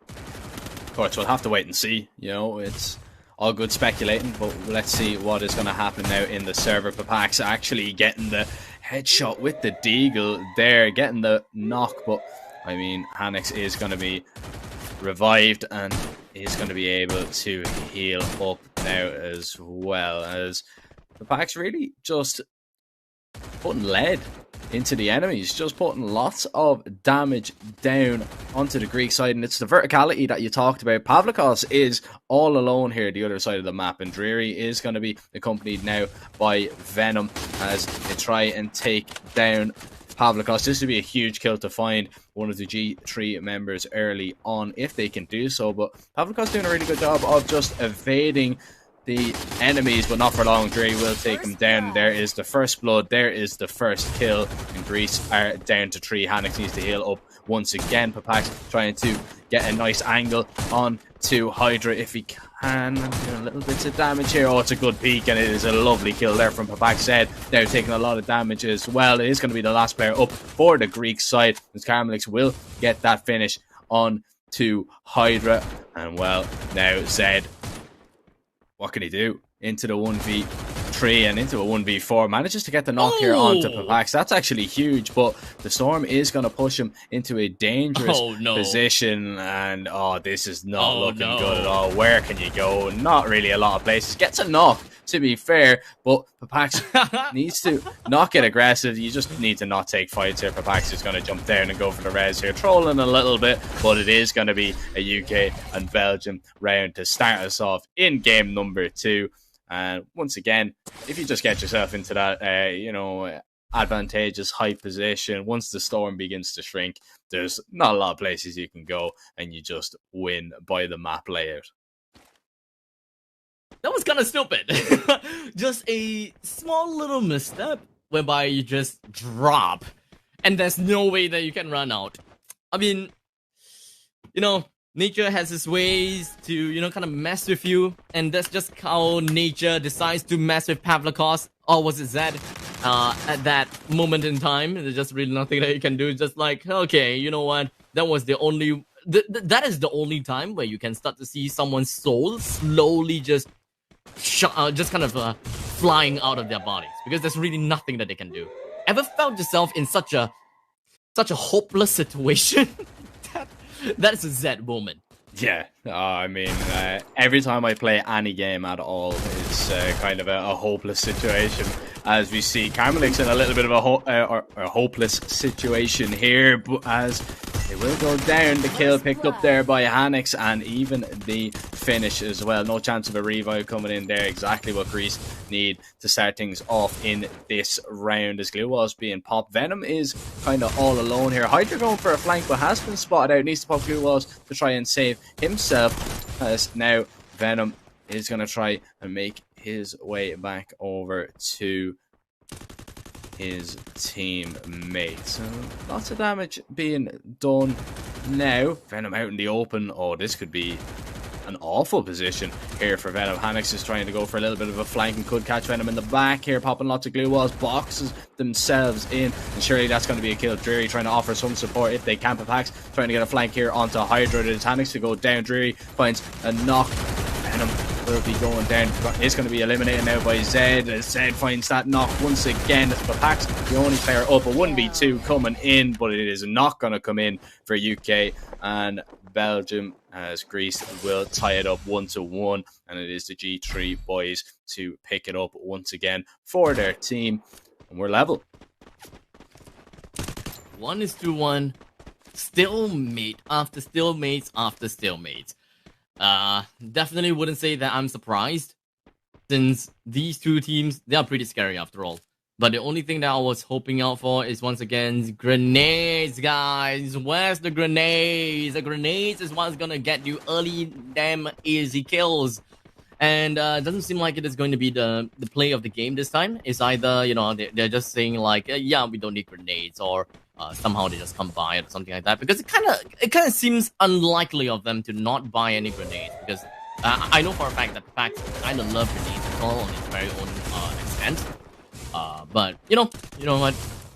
Of course, we'll have to wait and see. You know, it's all good speculating, but let's see what is going to happen now in the server. Papax actually getting the headshot with the deagle there, getting the knock, but I mean, Hanix is going to be revived and is going to be able to heal up now, as well as Papax really just putting lead into the enemies, just putting lots of damage down onto the Greek side, and it's the verticality that you talked about. Pavlikos is all alone here, the other side of the map, and Dreary is going to be accompanied now by Venom as they try and take down Pavlikos. This would be a huge kill to find one of the G3 members early on, if they can do so, but Pavlikos doing a really good job of just evading the enemies, but not for long. Dre will take him down. There is the first blood. There is the first kill. And Greece are down to 3. Hanix needs to heal up once again. Papax trying to get a nice angle on to Hydra if he can. A little bits of damage here. Oh, it's a good peek, and it is a lovely kill there from Papax. Zed now taking a lot of damage as well. It is going to be the last player up for the Greek side, as Karmelix will get that finish on to Hydra. And well, now Zed, what can he do? Into the 3 and into a 1v4. Manages to get the knock here onto Papax. That's actually huge, but the Storm is going to push him into a dangerous position. And this is not looking good at all. Where can you go? Not really a lot of places. Gets a knock, to be fair, but Papax needs to not get aggressive. You just need to not take fights here. Papax is going to jump down and go for the res here, trolling a little bit, but it is going to be a UK and Belgium round to start us off in game number 2. And once again, if you just get yourself into that, advantageous high position, once the Storm begins to shrink, there's not a lot of places you can go, and you just win by the map layout.
That was kind of stupid. Just a small little misstep whereby you just drop and there's no way that you can run out. I mean, nature has its ways to, kind of mess with you, and that's just how nature decides to mess with Pavlikos, or was it Zed, at that moment in time. There's just really nothing that you can do. Just like, okay, you know what? That was the only... that is the only time where you can start to see someone's soul slowly just kind of flying out of their bodies, because there's really nothing that they can do. Ever felt yourself in such a hopeless situation? That's a Zed moment.
Yeah, I mean, every time I play any game at all, it's kind of a hopeless situation. As we see, Carmelic's in a little bit of a hopeless situation here, but as it will go down, the kill picked up there by Hanix, and even the finish as well. No chance of a revive coming in there. Exactly what Greece need to start things off in this round, as Glue Wall's being popped. Venom is kind of all alone here. Hydra going for a flank, but has been spotted out. Needs to pop Glue Walls to try and save himself, as now Venom is going to try and make his way back over to his teammate. So lots of damage being done now. Venom out in the open. Oh, this could be an awful position here for Venom. Hanix is trying to go for a little bit of a flank and could catch Venom in the back here, popping lots of glue walls, boxes themselves in, and surely that's going to be a kill. Dreary trying to offer some support if they can. Papax trying to get a flank here onto Hydra. It's Hanix to go down. Dreary finds a knock. Venom will be going down. It's going to be eliminated now by Zed. Zed finds that knock once again. It's Papax, the only player up. A 1v2 coming in, but it is not going to come in for UK and Belgium, as Greece will tie it up 1-1, and it is the G3 boys to pick it up once again for their team, and we're level.
1-1, stalemate after stalemates after stalemates. Definitely wouldn't say that I'm surprised, since these two teams, they are pretty scary after all. But the only thing that I was hoping out for is, once again, grenades, guys. Where's the grenades? The grenades is what's gonna get you early, damn easy kills. And it doesn't seem like it is going to be the play of the game this time. It's either, they're just saying like, yeah, we don't need grenades, or somehow they just come by or something like that. Because it kind of seems unlikely of them to not buy any grenades. Because I know for a fact that the fact kind of love grenades at all on its very own extent. But you know what?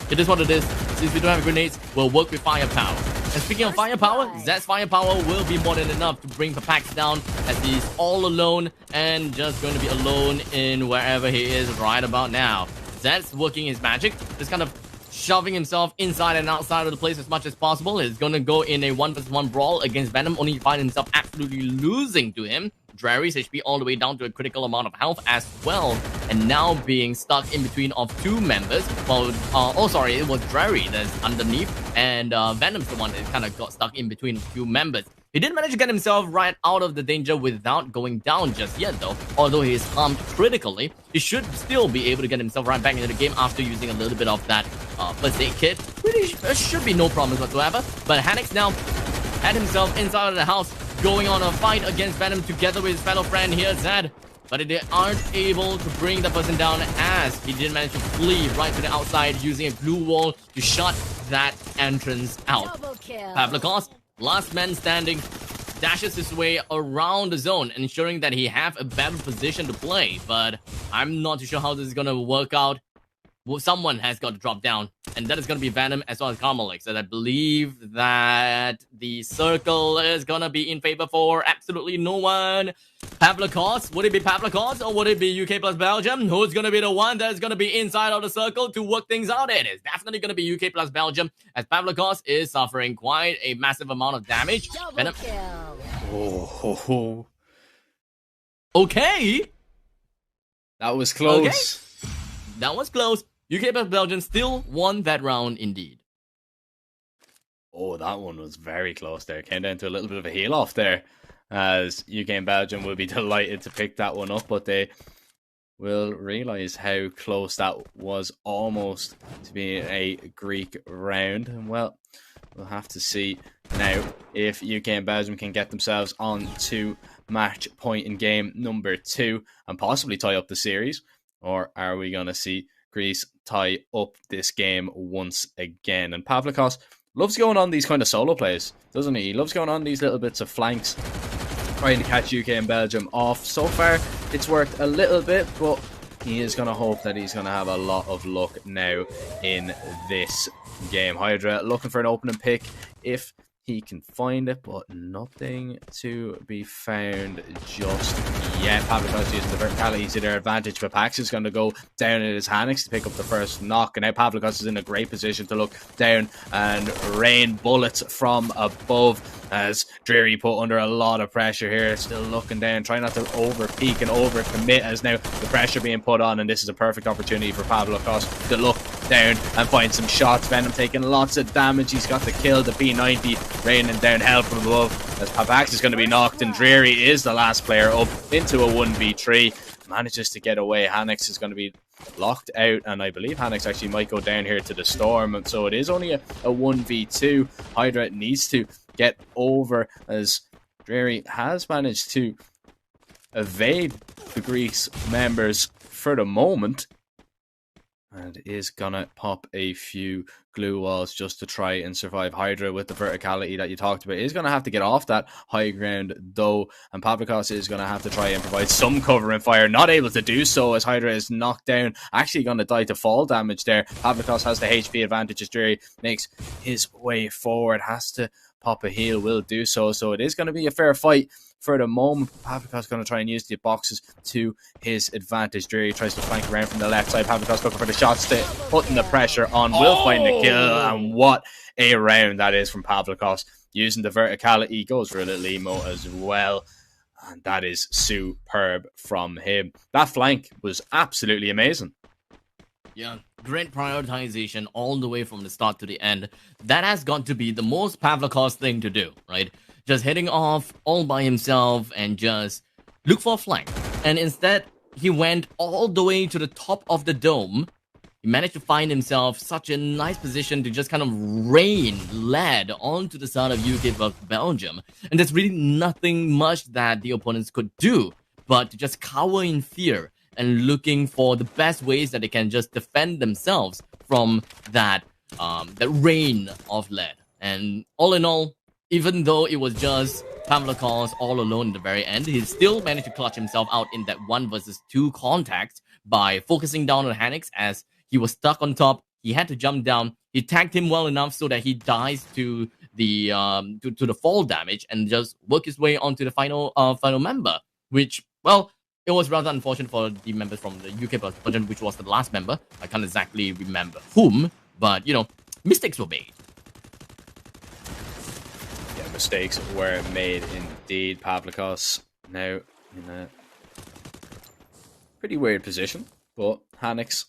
It is what it is. Since we don't have grenades, we'll work with firepower. And speaking of firepower, Zed's firepower will be more than enough to bring Papax down, as he's all alone and just going to be alone in wherever he is right about now. Zed's working his magic, just kind of shoving himself inside and outside of the place as much as possible. He's going to go in a 1v1 brawl against Venom, only to find himself absolutely losing to him. Drary's HP all the way down to a critical amount of health as well, and now being stuck in between of two members. Well, it was Drary that's underneath, and Venom's the one that kind of got stuck in between two members. He did manage to get himself right out of the danger without going down just yet, though. Although he is harmed critically, he should still be able to get himself right back into the game after using a little bit of that first aid kit. Really, should be no problems whatsoever. But Hanix now had himself inside of the house, going on a fight against Venom together with his fellow friend here, Zed. But they aren't able to bring the person down, as he did manage to flee right to the outside using a glue wall to shut that entrance out. Pavlikos, last man standing, dashes his way around the zone, ensuring that he have a better position to play. But I'm not too sure how this is going to work out. Well, someone has got to drop down, and that is going to be Venom as well as Carmelix. And I believe that the circle is going to be in favor for absolutely no one. Pavlikos? Would it be Pavlikos or would it be UK plus Belgium? Who's going to be the one that's going to be inside of the circle to work things out? It is definitely going to be UK plus Belgium, as Pavlikos is suffering quite a massive amount of damage. Venom.
Oh.
Okay.
That was close.
Okay. That was close. UK plus Belgium still won that round indeed.
Oh, that one was very close there. Came down to a little bit of a heel off there, as UK and Belgium will be delighted to pick that one up, but they will realise how close that was, almost to being a Greek round. And well, we'll have to see now if UK and Belgium can get themselves on to match point in game number 2 and possibly tie up the series, or are we going to see Greece tie up this game once again? And Pavlikos loves going on these kind of solo plays, doesn't he? He loves going on these little bits of flanks, trying to catch UK and Belgium off. So far, it's worked a little bit, but he is going to hope that he's going to have a lot of luck now in this game. Hydra looking for an opening pick if he can find it, but nothing to be found just yet. Pavlikos using the verticality to their advantage, but Pax is going to go down at his Hanix to pick up the first knock, and now Pavlikos is in a great position to look down and rain bullets from above, as Dreary put under a lot of pressure here, still looking down, trying not to over peak and over commit, as now the pressure being put on, and this is a perfect opportunity for Pavlikos to look down and find some shots. Venom taking lots of damage. He's got the kill, the P90 raining down hell from above, as Papax is going to be knocked, and Dreary is the last player up into a 1v3. Manages to get away. Hanix is going to be locked out, and I believe Hanix actually might go down here to the Storm, and so it is only a 1v2. Hydra needs to get over, as Dreary has managed to evade the Greeks members for the moment, and is gonna pop a few glue walls just to try and survive. Hydra, with the verticality that you talked about, is gonna have to get off that high ground though, and Pavlikos is gonna have to try and provide some cover and fire. Not able to do so, as Hydra is knocked down, actually gonna die to fall damage there. Pavlikos has the HP advantage as Dreary makes his way forward, has to pop a heal, will do so, so it is going to be a fair fight for the moment. Pavlikos is going to try and use the boxes to his advantage. Dreary tries to flank around from the left side. Pavlikos looking for the shots, to putting the pressure on, will find the kill, and what a round that is from Pavlikos. Using the verticality, goes for a little emo as well, and that is superb from him. That flank was absolutely amazing.
Yeah, great prioritization all the way from the start to the end. That has got to be the most Pavlikos thing to do, right? Just heading off all by himself and just look for a flank. And instead, he went all the way to the top of the dome. He managed to find himself such a nice position to just kind of rain lead onto the side of UK versus Belgium. And there's really nothing much that the opponents could do but to just cower in fear and looking for the best ways that they can just defend themselves from that rain of lead. And all in all, even though it was just Pavlikos all alone in the very end, he still managed to clutch himself out in that 1 versus 2 contact by focusing down on Hanix, as he was stuck on top. He had to jump down. He tagged him well enough so that he dies to the to the fall damage and just work his way onto the final member, which, well, it was rather unfortunate for the members from the UK version, which was the last member. I can't exactly remember whom, but, you know, mistakes were made.
Yeah, mistakes were made indeed. Pavlikos now in a pretty weird position, but Hanix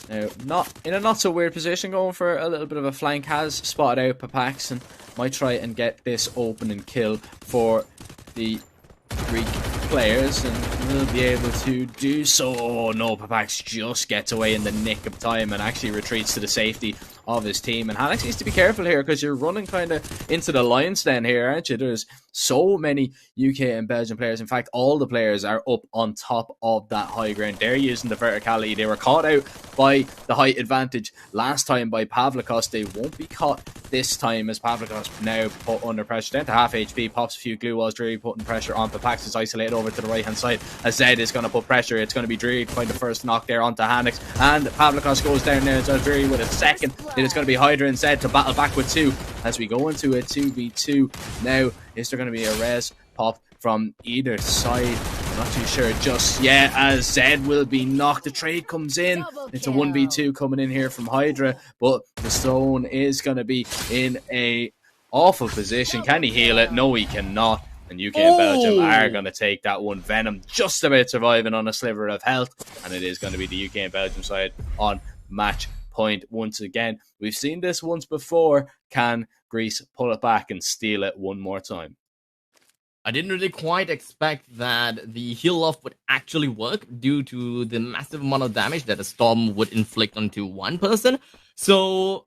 now not in a not so weird position, going for a little bit of a flank, has spotted out Papax and might try and get this open and kill for the Greek players, and will be able to do so. Oh no, Papax just gets away in the nick of time and actually retreats to the safety of his team. And Hanix needs to be careful here, because you're running kind of into the lion's den here, aren't you? There's so many UK and Belgian players. In fact, all the players are up on top of that high ground. They're using the verticality. They were caught out by the height advantage last time by Pavlikos. They won't be caught this time, as Pavlikos now put under pressure down to half HP, pops a few glue walls. Dreary putting pressure on. Papax is isolated over to the right hand side, as Zed is going to put pressure. It's going to be Dreary to find the first knock there onto Hanix, and Pavlikos goes down there, so Dreary with a second. It is going to be Hydra and Zed to battle back with 2 as we go into a 2v2 now. Is there going to be a res pop from either side. I'm not too sure just yet, as Zed will be knocked. The trade comes in. It's a 1v2 coming in here from Hydra, but the Stone is going to be in a awful position. Can he heal it? No, he cannot. And UK and Belgium are going to take that one. Venom just about surviving on a sliver of health. And it is going to be the UK and Belgium side on match point once again. We've seen this once before. Can Greece pull it back and steal it one more time?
I didn't really quite expect that the heal off would actually work due to the massive amount of damage that a storm would inflict onto one person. So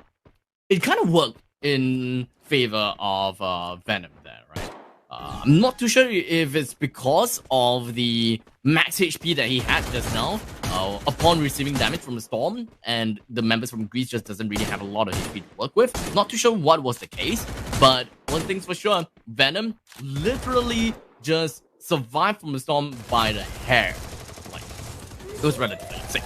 it kind of worked in favor of Venom there, right? I'm not too sure if it's because of the max HP that he had just now upon receiving damage from the storm, and the members from Greece just doesn't really have a lot of HP to work with. Not too sure what was the case, but one thing's for sure, Venom literally just survived from the storm by the hair. Like, it was relatively insane.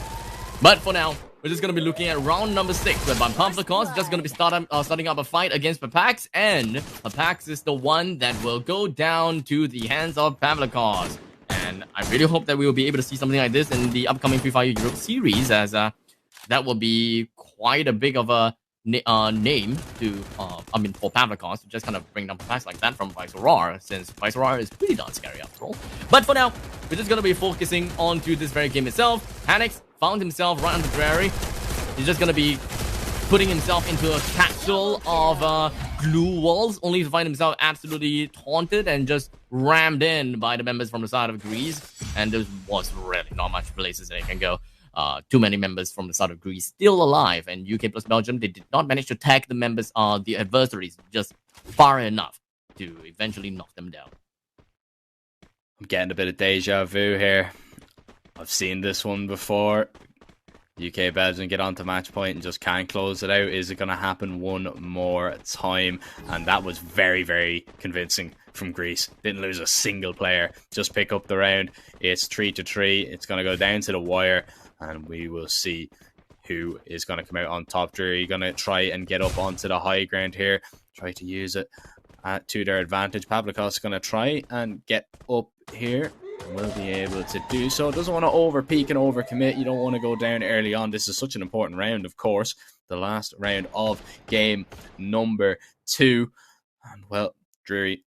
But for now, we're just going to be looking at round number 6, where Pamplacos is just going to be starting up a fight against Papax, and Papax is the one that will go down to the hands of Pamplacos. And I really hope that we will be able to see something like this in the upcoming Free Fire Europe series, as that will be quite a big of a name to, for Pamplacos to just kind of bring down Papax like that from Viceroar, since Viceroar is pretty darn scary after all. But for now, we're just going to be focusing onto this very game itself. Panics found himself right under Drary. He's just going to be putting himself into a capsule of glue walls, only to find himself absolutely taunted and just rammed in by the members from the side of Greece. And there was really not much places that he can go. Too many members from the side of Greece still alive, and UK plus Belgium, they did not manage to tag the members, the adversaries, just far enough to eventually knock them down.
I'm getting a bit of deja vu here. I've seen this one before. UK Belgium get onto match point and just can't close it out. Is it going to happen one more time? And that was very, very convincing from Greece. Didn't lose a single player. Just pick up the round. It's 3-3. It's going to go down to the wire, and we will see who is going to come out on top. Drury going to try and get up onto the high ground here. Try to use it to their advantage. Pavlikos is going to try and get up here. Will be able to do so. Doesn't want to over peak and over commit. You don't want to go down early on. This is such an important round, of course. The last round of game number 2. And well, Drury,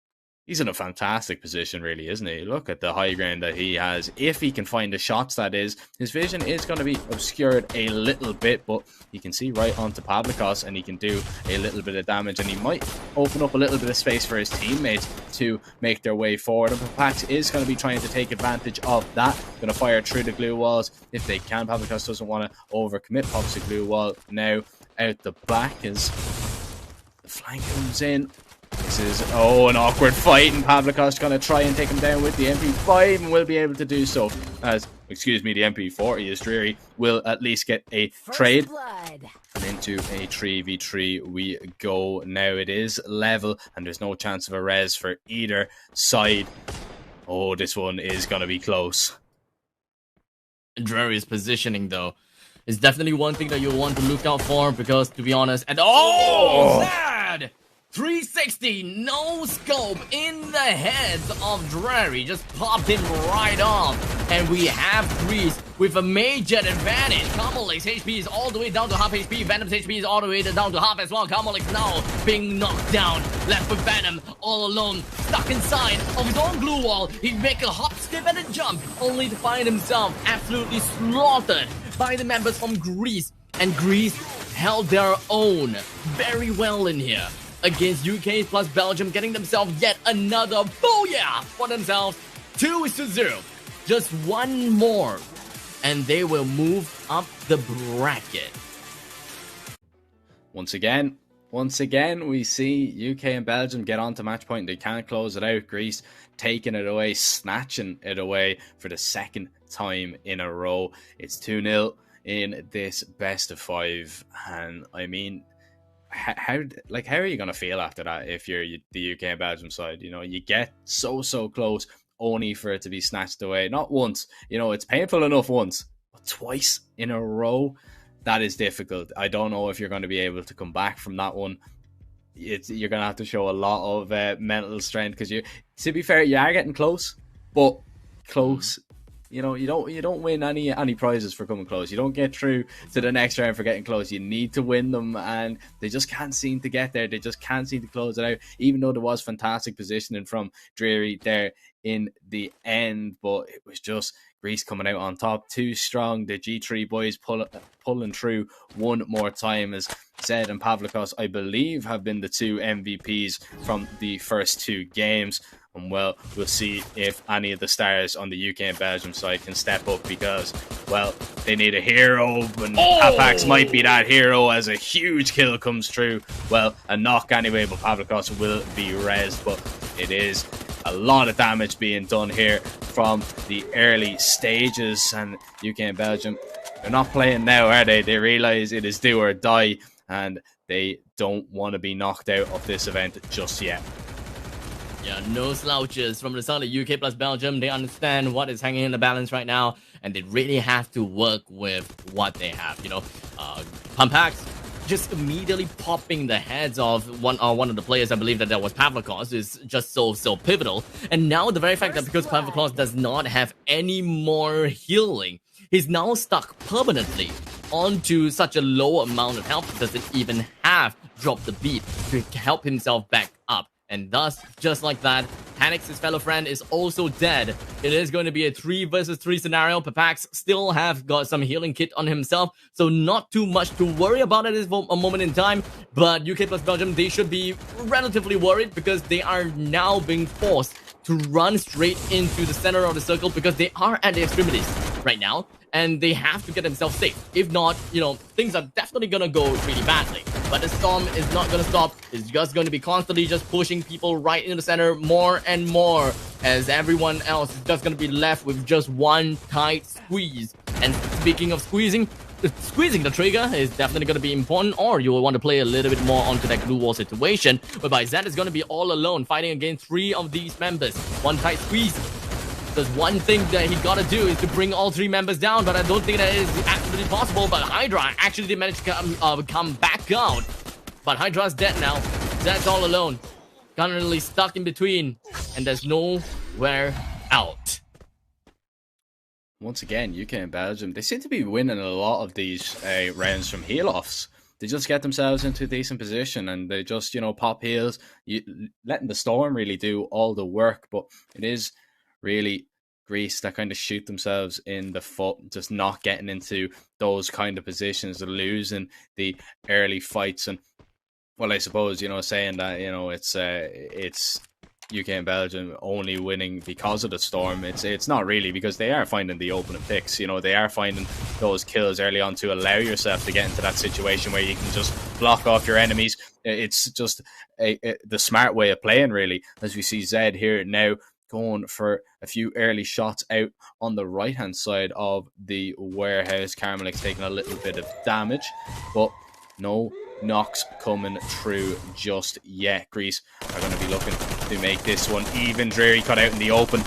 he's in a fantastic position, really, isn't he? Look at the high ground that he has. If he can find the shots, that is. His vision is going to be obscured a little bit, but he can see right onto Pavlikos, and he can do a little bit of damage, and he might open up a little bit of space for his teammates to make their way forward. And Papax is going to be trying to take advantage of that. Going to fire through the glue walls if they can. Pavlikos doesn't want to overcommit. Pops the glue wall now out the back as the flank comes in. This is, an awkward fight, and Pavlikos going to try and take him down with the MP5 and will be able to do so. The MP40 is Dreary, will at least get a trade. And into a 3v3 we go now. It is level, and there's no chance of a res for either side. Oh, this one is going to be close.
Dreary's positioning, though, is definitely one thing that you'll want to look out for, because, to be honest, Zed! 360, no scope in the heads of Drary, just popped him right off. And we have Greece with a major advantage. Kamolik's HP is all the way down to half HP. Venom's HP is all the way down to half as well. Kamolik now being knocked down. Left with Venom all alone, stuck inside of his own glue wall. He'd make a hop, skip, and a jump, only to find himself absolutely slaughtered by the members from Greece. And Greece held their own very well in here against UK plus Belgium, getting themselves yet another booyah for themselves. 2-0. Just one more, and they will move up the bracket.
Once again, we see UK and Belgium get onto match point. They can't close it out. Greece taking it away, snatching it away for the second time in a row. It's 2-0 in this best of 5, and I mean, how are you going to feel after that if you're the UK and Belgium side? You know, you get so close only for it to be snatched away. Not once, you know, it's painful enough once, but twice in a row, that is difficult. I don't know if you're going to be able to come back from that one. you're gonna have to show a lot of mental strength, because to be fair, you are getting close, but close. You know, you don't win any prizes for coming close. You don't get through to the next round for getting close. You need to win them, and they just can't seem to get there. They just can't seem to close it out, even though there was fantastic positioning from Dreary there in the end. But it was just Greece coming out on top, too strong. The G3 boys pulling through one more time, as Zed and Pavlikos, I believe, have been the two MVPs from the first two games. And well, we'll see if any of the stars on the UK and Belgium side can step up, because, well, they need a hero, and Papax might be that hero as a huge kill comes through. Well, a knock anyway, but Pavlikos will be rezzed, but it is a lot of damage being done here from the early stages. And UK and Belgium, they're not playing now, are they? They realise it is do or die, and they don't want to be knocked out of this event just yet.
Yeah, no slouches from the side of UK plus Belgium. They understand what is hanging in the balance right now, and they really have to work with what they have. You know, Pumpax just immediately popping the heads of one of the players. I believe that was Pavlikos, is just so pivotal. And now the very fact that because Pavlikos does not have any more healing, he's now stuck permanently onto such a low amount of health. Doesn't even have drop the beat to help himself back up. And thus, just like that, Hanix, his fellow friend, is also dead. It is going to be a 3 versus 3 scenario. Papax still have got some healing kit on himself, so not too much to worry about at this moment in time. But UK plus Belgium, they should be relatively worried, because they are now being forced to run straight into the center of the circle, because they are at the extremities right now, and they have to get themselves safe. If not, you know, things are definitely gonna go really badly. But the storm is not gonna stop. It's just going to be constantly just pushing people right into the center more and more, as everyone else is just gonna be left with just one tight squeeze. And speaking of squeezing the trigger is definitely going to be important, or you will want to play a little bit more onto that glue wall situation, whereby Zed is going to be all alone fighting against 3 of these members. One tight squeeze. There's one thing that he gotta do is to bring all 3 members down, but I don't think that is absolutely possible. But Hydra actually did manage to come back out. But Hydra's dead now. Zed's all alone, currently stuck in between, and there's nowhere out.
Once again, UK and Belgium, they seem to be winning a lot of these rounds from heal-offs. They just get themselves into a decent position, and they just, you know, pop heals, letting the Storm really do all the work. But it is really Greece that kind of shoot themselves in the foot, just not getting into those kind of positions, losing the early fights. And, well, I suppose, you know, saying that, you know, it's UK and Belgium only winning because of the Storm, it's not really, because they are finding the opening picks. You know, they are finding those kills early on to allow yourself to get into that situation where you can just block off your enemies. It's just the smart way of playing, really, as we see Zed here now going for a few early shots out on the right hand side of the warehouse. Carmelic's taking a little bit of damage, but no knocks coming through just yet. Greece are going to be looking to make this one even. Dreary cut out in the open.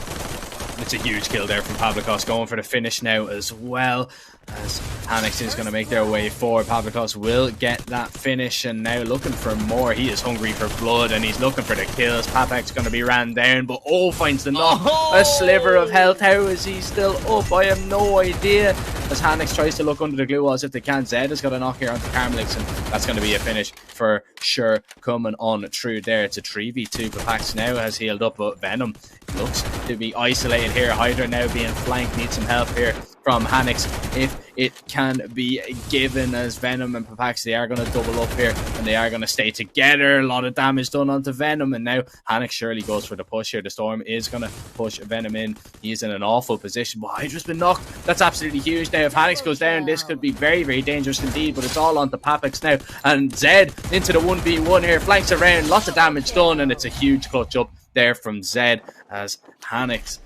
It's a huge kill there from Pavlikos, going for the finish now as well, as Hanix is going to make their way forward. Pavlikos will get that finish, and now looking for more. He is hungry for blood, and he's looking for the kills. Papak's going to be ran down, but finds the knock. A sliver of health. How is he still up? I have no idea. As Hanix tries to look under the glue wall as if they can. Zed has got a knock here onto Carmelix, and that's going to be a finish for sure coming on through there. It's a 3v2. Papax now has healed up, but Venom looks to be isolated here. Hydra now being flanked, needs some help here from Hanix if it can be given, as Venom and Papax, they are going to double up here, and they are going to stay together. A lot of damage done onto Venom, and now Hanix surely goes for the push here. The Storm is going to push Venom in. He's in an awful position, but Hydra's been knocked. That's absolutely huge. Now if Hanix goes down, this could be very, very dangerous indeed, but it's all onto Papax now, and Zed into the 1v1 here, flanks around, lots of damage done, and it's a huge clutch up there from Zed, as Hanix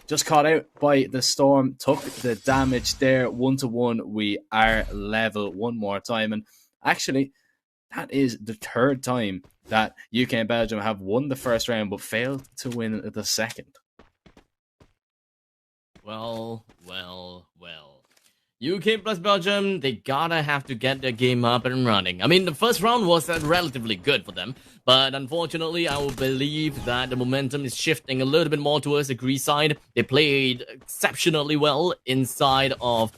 just caught out by the Storm, took the damage there. 1-1, we are level one more time. And actually, that is the 3rd time that UK and Belgium have won the first round but failed to win the second.
Well. UK plus Belgium, they gotta have to get their game up and running. I mean, the first round was relatively good for them, but unfortunately, I will believe that the momentum is shifting a little bit more towards the Greece side. They played exceptionally well inside of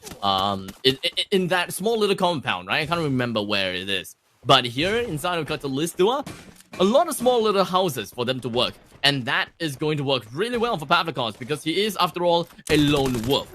in that small little compound, right? I can't remember where it is, but here inside of Katolistua, a lot of small little houses for them to work, and that is going to work really well for Pavlikos because he is, after all, a lone wolf.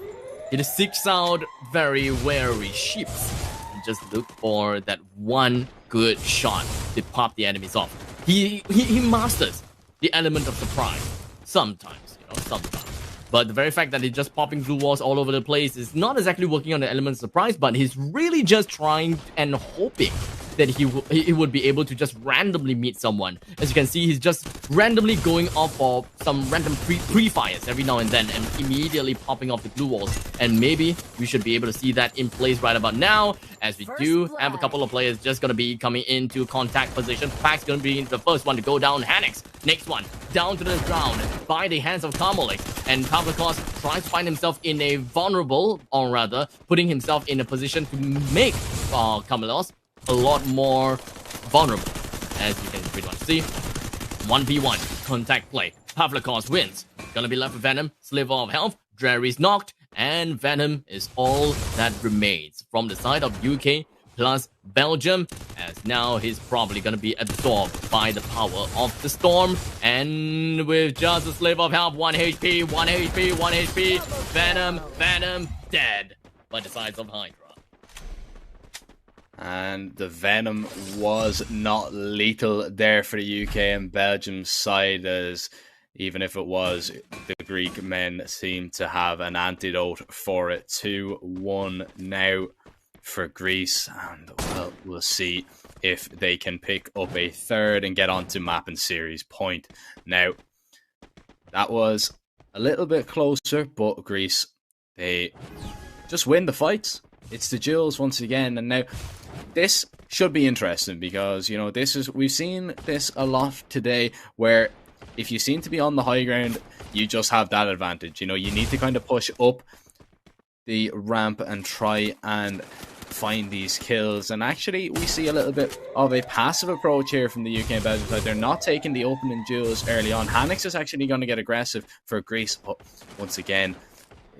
He seeks out very wary sheeps and just look for that one good shot to pop the enemies off. He masters the element of surprise. Sometimes, sometimes. But the very fact that he's just popping blue walls all over the place is not exactly working on the element of surprise, but he's really just trying and hoping that he would be able to just randomly meet someone. As you can see, he's just randomly going off for some random pre-fires every now and then and immediately popping off the blue walls. And maybe we should be able to see that in place right about now, as we do have a couple of players just going to be coming into contact position. Pac's going to be the first one to go down. Hanix, next one, down to the ground by the hands of Carmelik. And Pavlikos tries to find himself in a vulnerable, or rather, putting himself in a position to make Carmelos a lot more vulnerable. As you can pretty much see, 1v1 contact play. Pavlikos wins. Gonna be left with Venom, sliver of health, Drery's knocked, and Venom is all that remains from the side of UK plus Belgium, as now he's probably gonna be absorbed by the power of the storm. And with just a sliver of health, 1 HP, 1 HP, 1 HP, Venom dead by the sides of Hydra.
And the Venom was not lethal there for the UK and Belgium side, as even if it was, the Greek men seem to have an antidote for it. 2-1 now for Greece, and well, we'll see if they can pick up a third and get onto map and series point. Now, that was a little bit closer, but Greece, they just win the fights. It's the duels once again, and now this should be interesting because, we've seen this a lot today, where if you seem to be on the high ground, you just have that advantage. You need to kind of push up the ramp and try and find these kills. And actually, we see a little bit of a passive approach here from the UK and Belgium side. They're not taking the opening duels early on. Hanix is actually going to get aggressive for Greece, but once again,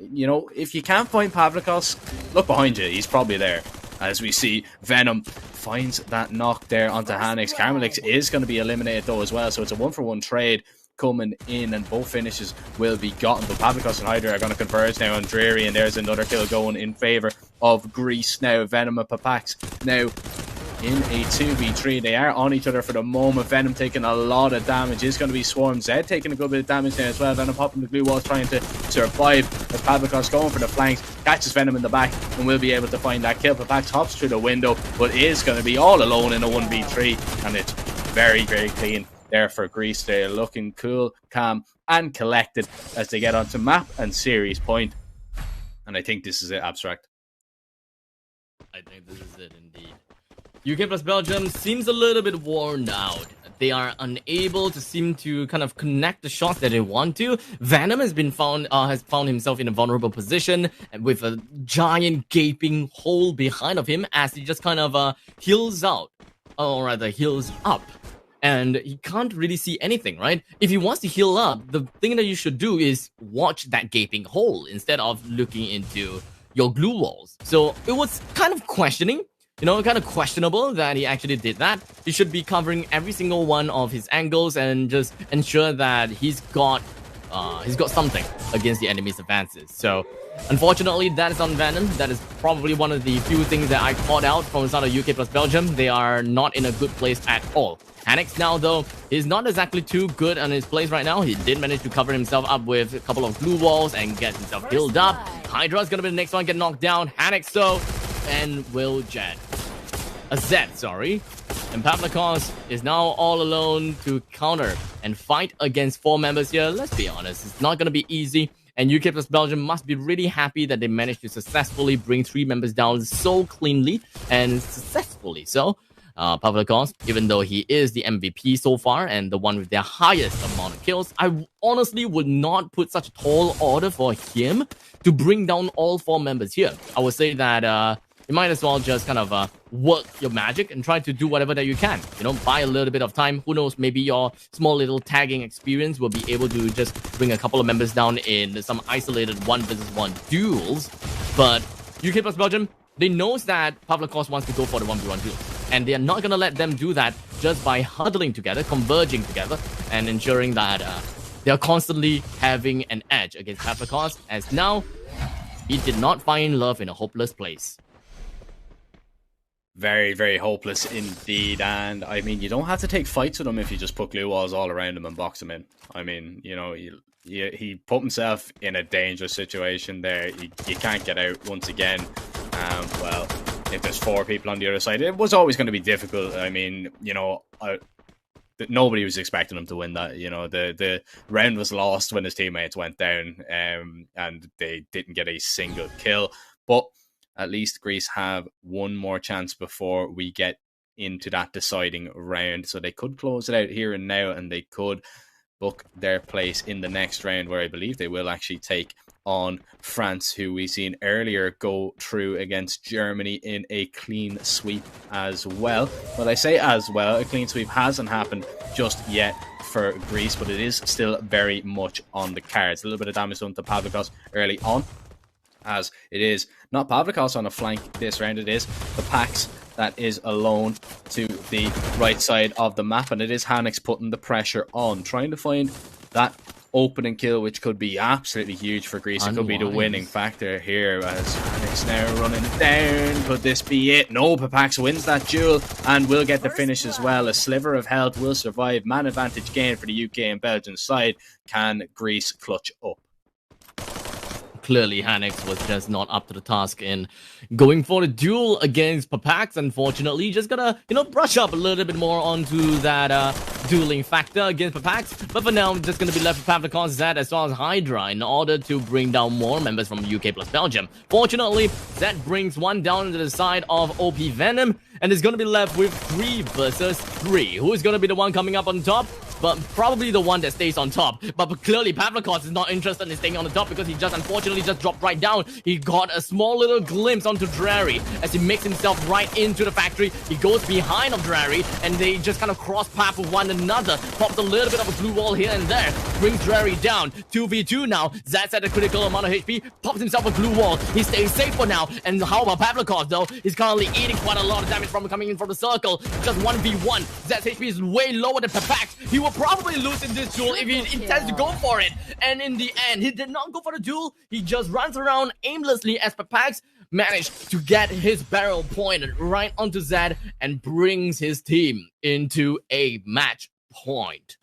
if you can't find Pavlikos, look behind you. He's probably there. As we see, Venom finds that knock there onto Hanix. Carmelix is going to be eliminated though as well, so it's a 1-for-1 trade coming in, and both finishes will be gotten. But Pavlikos and Hydra are going to converge now on Dreary, and there's another kill going in favour of Greece now. Venom and Papax now in a 2v3. They are on each other for the moment. Venom taking a lot of damage. Is going to be Swarm. Zed taking a good bit of damage there as well. Venom popping the blue walls, trying to survive as Pavlikos going for the flanks. Catches Venom in the back and will be able to find that kill. Papax hops through the window, but is going to be all alone in a 1v3. And it's very, very clean there for Greece. They're looking cool, calm and collected as they get onto map and series point. And I think this is it, Abstract.
I think this is it indeed. UK plus Belgium seems a little bit worn out. They are unable to seem to kind of connect the shots that they want to. Venom has found himself in a vulnerable position with a giant gaping hole behind of him as he just kind of heals out, or rather heals up. And he can't really see anything, right? If he wants to heal up, the thing that you should do is watch that gaping hole instead of looking into your glue walls. So it was kind of questioning. Kind of questionable that he actually did that. He should be covering every single one of his angles and just ensure that he's got something against the enemy's advances. So, unfortunately, that is on Venom. That is probably one of the few things that I caught out from the side of UK plus Belgium. They are not in a good place at all. Hanix now, though, is not exactly too good on his place right now. He did manage to cover himself up with a couple of glue walls and get himself healed up. Hydra's gonna be the next one, get knocked down. Hanix, so, and Will Jet. Zed, sorry. And Pavlikos is now all alone to counter and fight against 4 members here. Let's be honest, it's not going to be easy. And UK plus Belgium must be really happy that they managed to successfully bring 3 members down so cleanly and successfully so. Pavlikos, even though he is the MVP so far and the one with the highest amount of kills, I honestly would not put such a tall order for him to bring down all 4 members here. I would say that you might as well just kind of work your magic and try to do whatever that you can. You know, buy a little bit of time. Who knows, maybe your small little tagging experience will be able to just bring a couple of members down in some isolated 1v1 duels. But UK plus Belgium, they knows that Pavlikos wants to go for the 1v1 duels. And they are not going to let them do that just by huddling together, converging together, and ensuring that they are constantly having an edge against Pavlikos, as now he did not find love in a hopeless place.
Very, very hopeless indeed. And I mean, you don't have to take fights with him if you just put glue walls all around him and box him in. I mean, you know, he put himself in a dangerous situation there. You can't get out once again. Well, if there's 4 people on the other side, it was always going to be difficult. I mean, you know, nobody was expecting him to win that. You know, the round was lost when his teammates went down, and they didn't get a single kill. But at least Greece have one more chance before we get into that deciding round. So they could close it out here and now, and they could book their place in the next round, where I believe they will actually take on France, who we seen earlier go through against Germany in a clean sweep as well. But I say as well, a clean sweep hasn't happened just yet for Greece, but it is still very much on the cards. A little bit of damage done to Pavlikos early on, as it is not Pavlikos on a flank this round, it is the Pax that is alone to the right side of the map, and it is Hanix putting the pressure on, trying to find that opening kill, which could be absolutely huge for Greece. It could be the winning factor here, as Hanix now running down. Could this be it? No, Papax wins that duel and will get the finish as well. A sliver of health will survive. Man advantage gain for the UK and Belgian side. Can Greece clutch up?
Clearly, Hanix was just not up to the task in going for the duel against Papax. Unfortunately, just gotta, brush up a little bit more onto that dueling factor against Papax. But for now, I'm just gonna be left with Pavlikos, Zed, as well as Hydra in order to bring down more members from UK plus Belgium. Fortunately, Zed brings one down to the side of OP Venom, and is gonna be left with 3 versus 3. Who is gonna be the one coming up on top? But probably the one that stays on top. But clearly, Pavlikos is not interested in staying on the top, because he just unfortunately just dropped right down. He got a small little glimpse onto Drary as he makes himself right into the factory. He goes behind of Drary, and they just kind of cross path with one another. Pops a little bit of a blue wall here and there. Brings Drary down. 2v2 now. Zed's at a critical amount of HP. Pops himself a blue wall. He stays safe for now. And how about Pavlikos, though? He's currently eating quite a lot of damage from coming in from the circle. Just 1v1. Zed's HP is way lower than Papax. He will probably lose in this duel if he intends to go for it. And in the end, he did not go for the duel. He just runs around aimlessly as Papax managed to get his barrel pointed right onto Zed and brings his team into a match point.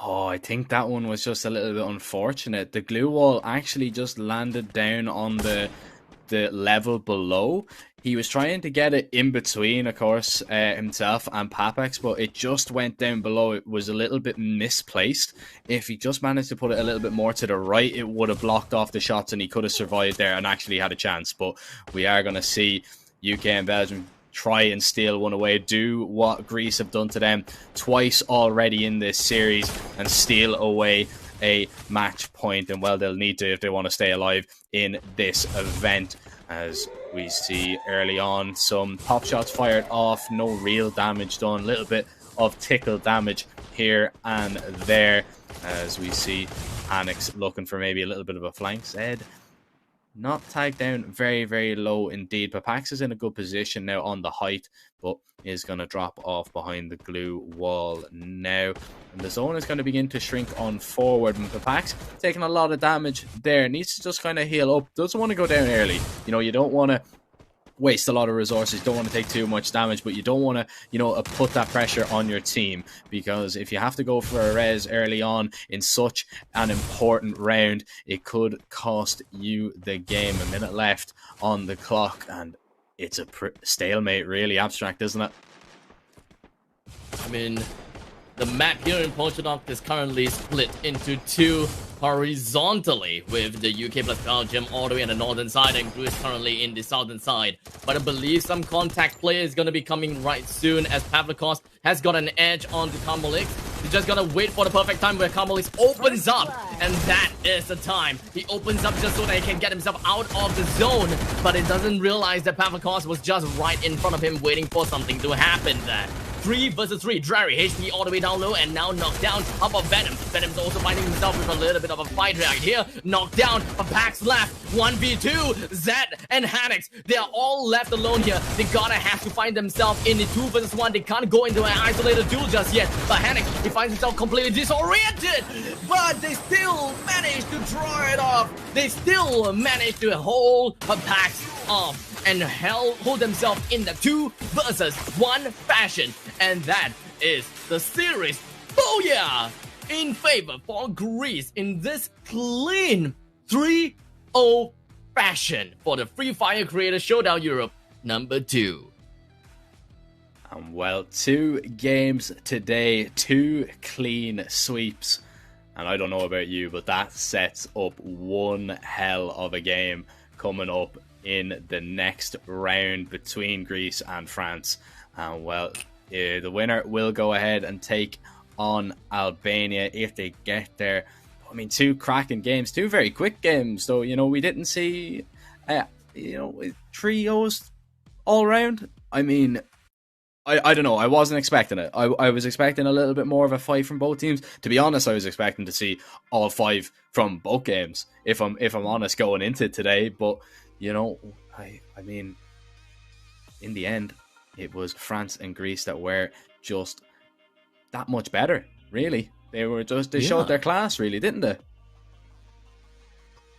Oh, I think that one was just a little bit unfortunate. The glue wall actually just landed down on the level below. He was trying to get it in between, of course, himself and Papax, but it just went down below. It was a little bit misplaced. If he just managed to put it a little bit more to the right, it would have blocked off the shots and he could have survived there and actually had a chance. But we are going to see UK and Belgium try and steal one away, do what Greece have done to them twice already in this series, and steal away a match point. And well, they'll need to if they want to stay alive in this event. As we see early on, some pop shots fired off, no real damage done, a little bit of tickle damage here and there, as we see Hanix looking for maybe a little bit of a flank. Zed not tagged down, very, very low indeed. Papax is in a good position now on the height, but is going to drop off behind the glue wall now. And the zone is going to begin to shrink on forward. And Papax taking a lot of damage there. Needs to just kind of heal up. Doesn't want to go down early. You don't want to waste a lot of resources, don't want to take too much damage, but you don't want to, put that pressure on your team, because if you have to go for a res early on in such an important round, it could cost you the game. A minute left on the clock, and it's a stalemate, really. Abstract, isn't it?
I mean, the map here in Portugal is currently split into 2 horizontally with the UK plus Belgium all the way on the northern side and Greece currently in the southern side. But I believe some contact play is going to be coming right soon as Pavlikos has got an edge onto Karmelix. He's just gonna wait for the perfect time where Karmelix opens up, and that is the time. He opens up just so that he can get himself out of the zone, but it doesn't realize that Pavlikos was just right in front of him waiting for something to happen there. 3 versus 3. Drary, HP all the way down low and now knocked down. How about Venom? Venom's also finding himself with a little bit of a fight right here. Knocked down, but Pax left. 1v2. Zed and Hanix, they are all left alone here. They gotta have to find themselves in the 2 versus 1. They can't go into an isolated duel just yet. But Hanix, he finds himself completely disoriented. But they still manage to draw it off. They still manage to hold Pax off and hold themselves in the 2 versus 1 fashion. And that is the series. Booyah! In favor for Greece in this clean 3-0 fashion for the Free Fire Creator Showdown Europe number 2.
And well, 2 games today, 2 clean sweeps. And I don't know about you, but that sets up one hell of a game coming up in the next round between Greece and France. And well, the winner will go ahead and take on Albania if they get there. I mean, 2 cracking games, 2 very quick games. So, we didn't see, 3-0s all round. I mean, I don't know. I wasn't expecting it. I was expecting a little bit more of a fight from both teams. To be honest, I was expecting to see all 5 from both games, if I'm honest, going into today. But, I mean, in the end, it was France and Greece that were just that much better, really. They showed their class, really, didn't they?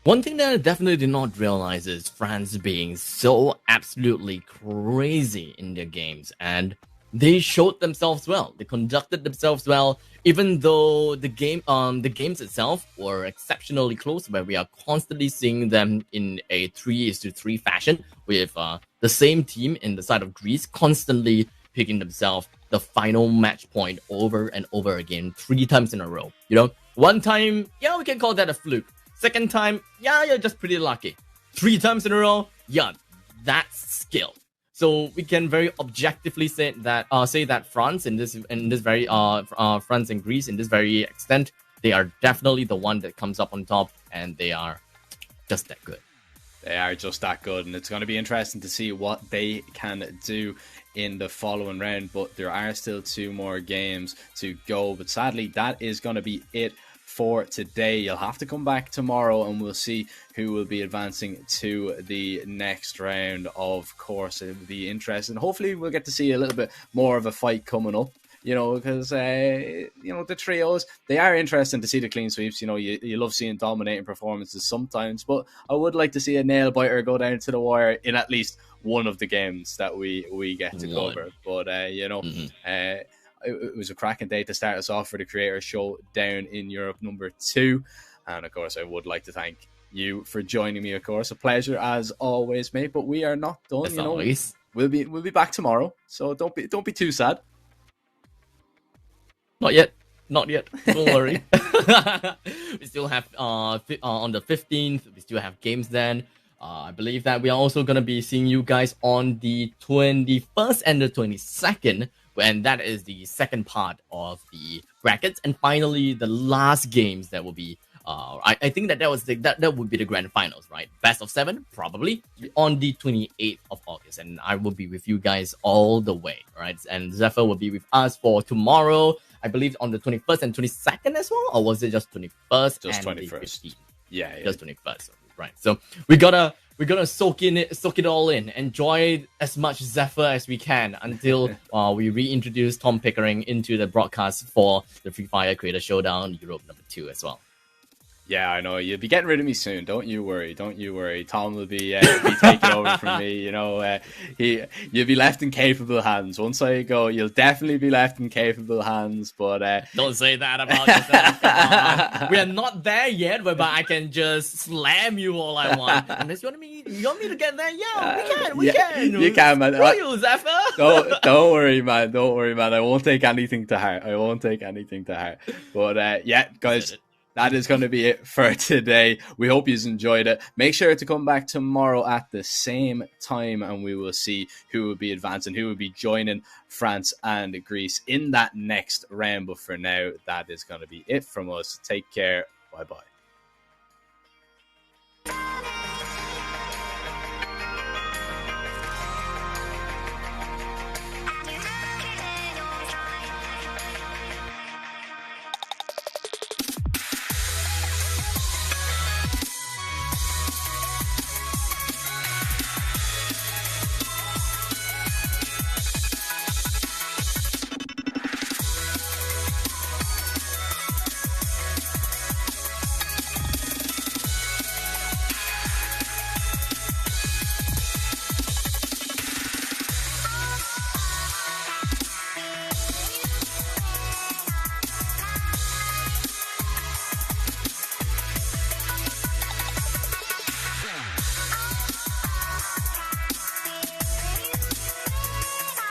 One thing that I definitely did not realize is France being so absolutely crazy in their games, and they showed themselves well. They conducted themselves well, even though the games itself were exceptionally close, where we are constantly seeing them in a 3-3 fashion with the same team in the side of Greece constantly picking themselves the final match point over and over again 3 times in a row. One time, yeah, we can call that a fluke. Second time, yeah, you're just pretty lucky. 3 times in a row, yeah, that's skill. So we can very objectively say that France in this very France and Greece in this very extent, they are definitely the one that comes up on top, and they are just that good.
They are just that good, and it's going to be interesting to see what they can do in the following round. But there are still 2 more games to go. But sadly, that is going to be it for today. You'll have to come back tomorrow and we'll see who will be advancing to the next round. Of course, it will be interesting. Hopefully we'll get to see a little bit more of a fight coming up, because the trios, they are interesting to see the clean sweeps. You love seeing dominating performances sometimes, but I would like to see a nail biter go down to the wire in at least one of the games that we get to cover. But it was a cracking day to start us off for the Creator Showdown in Europe number 2. And of course, I would like to thank you for joining me. Of course, a pleasure as always, mate. But we are not done.
As always.
We'll be back tomorrow. So don't be too sad.
Not yet. Don't worry. We still have on the 15th. We still have games then. I believe that we are also going to be seeing you guys on the 21st and the 22nd. And that is the second part of the brackets, and finally the last games that will be. I think that would be the grand finals, right? Best of 7, probably on the 28th of August, and I will be with you guys all the way, right? And Zephyr will be with us for tomorrow, I believe, on the 21st and 22nd as well, or was it just 21st?
Just
and
21st. Yeah,
just 21st, right? So we're gonna soak it all in, enjoy as much Zephyr as we can until we reintroduce Tom Pickering into the broadcast for the Free Fire Creator Showdown Europe number 2 as well.
Yeah, I know. You'll be getting rid of me soon. Don't you worry. Tom will be taking over from me. You'll be left in capable hands. Once I go, you'll definitely be left in capable hands. But
don't say that about yourself. Come on. We are not there yet, whereby I can just slam you all I want. Unless you want me to get there, we can.
You can, man.
Screw you, Zephyr.
Don't worry, man. Don't worry, man. I won't take anything to heart. But guys. that is going to be it for today. We hope you enjoyed it. Make sure to come back tomorrow at the same time, and we will see who will be advancing, who will be joining France and Greece in that next round. But for now, that is going to be it from us. Take care. Bye-bye.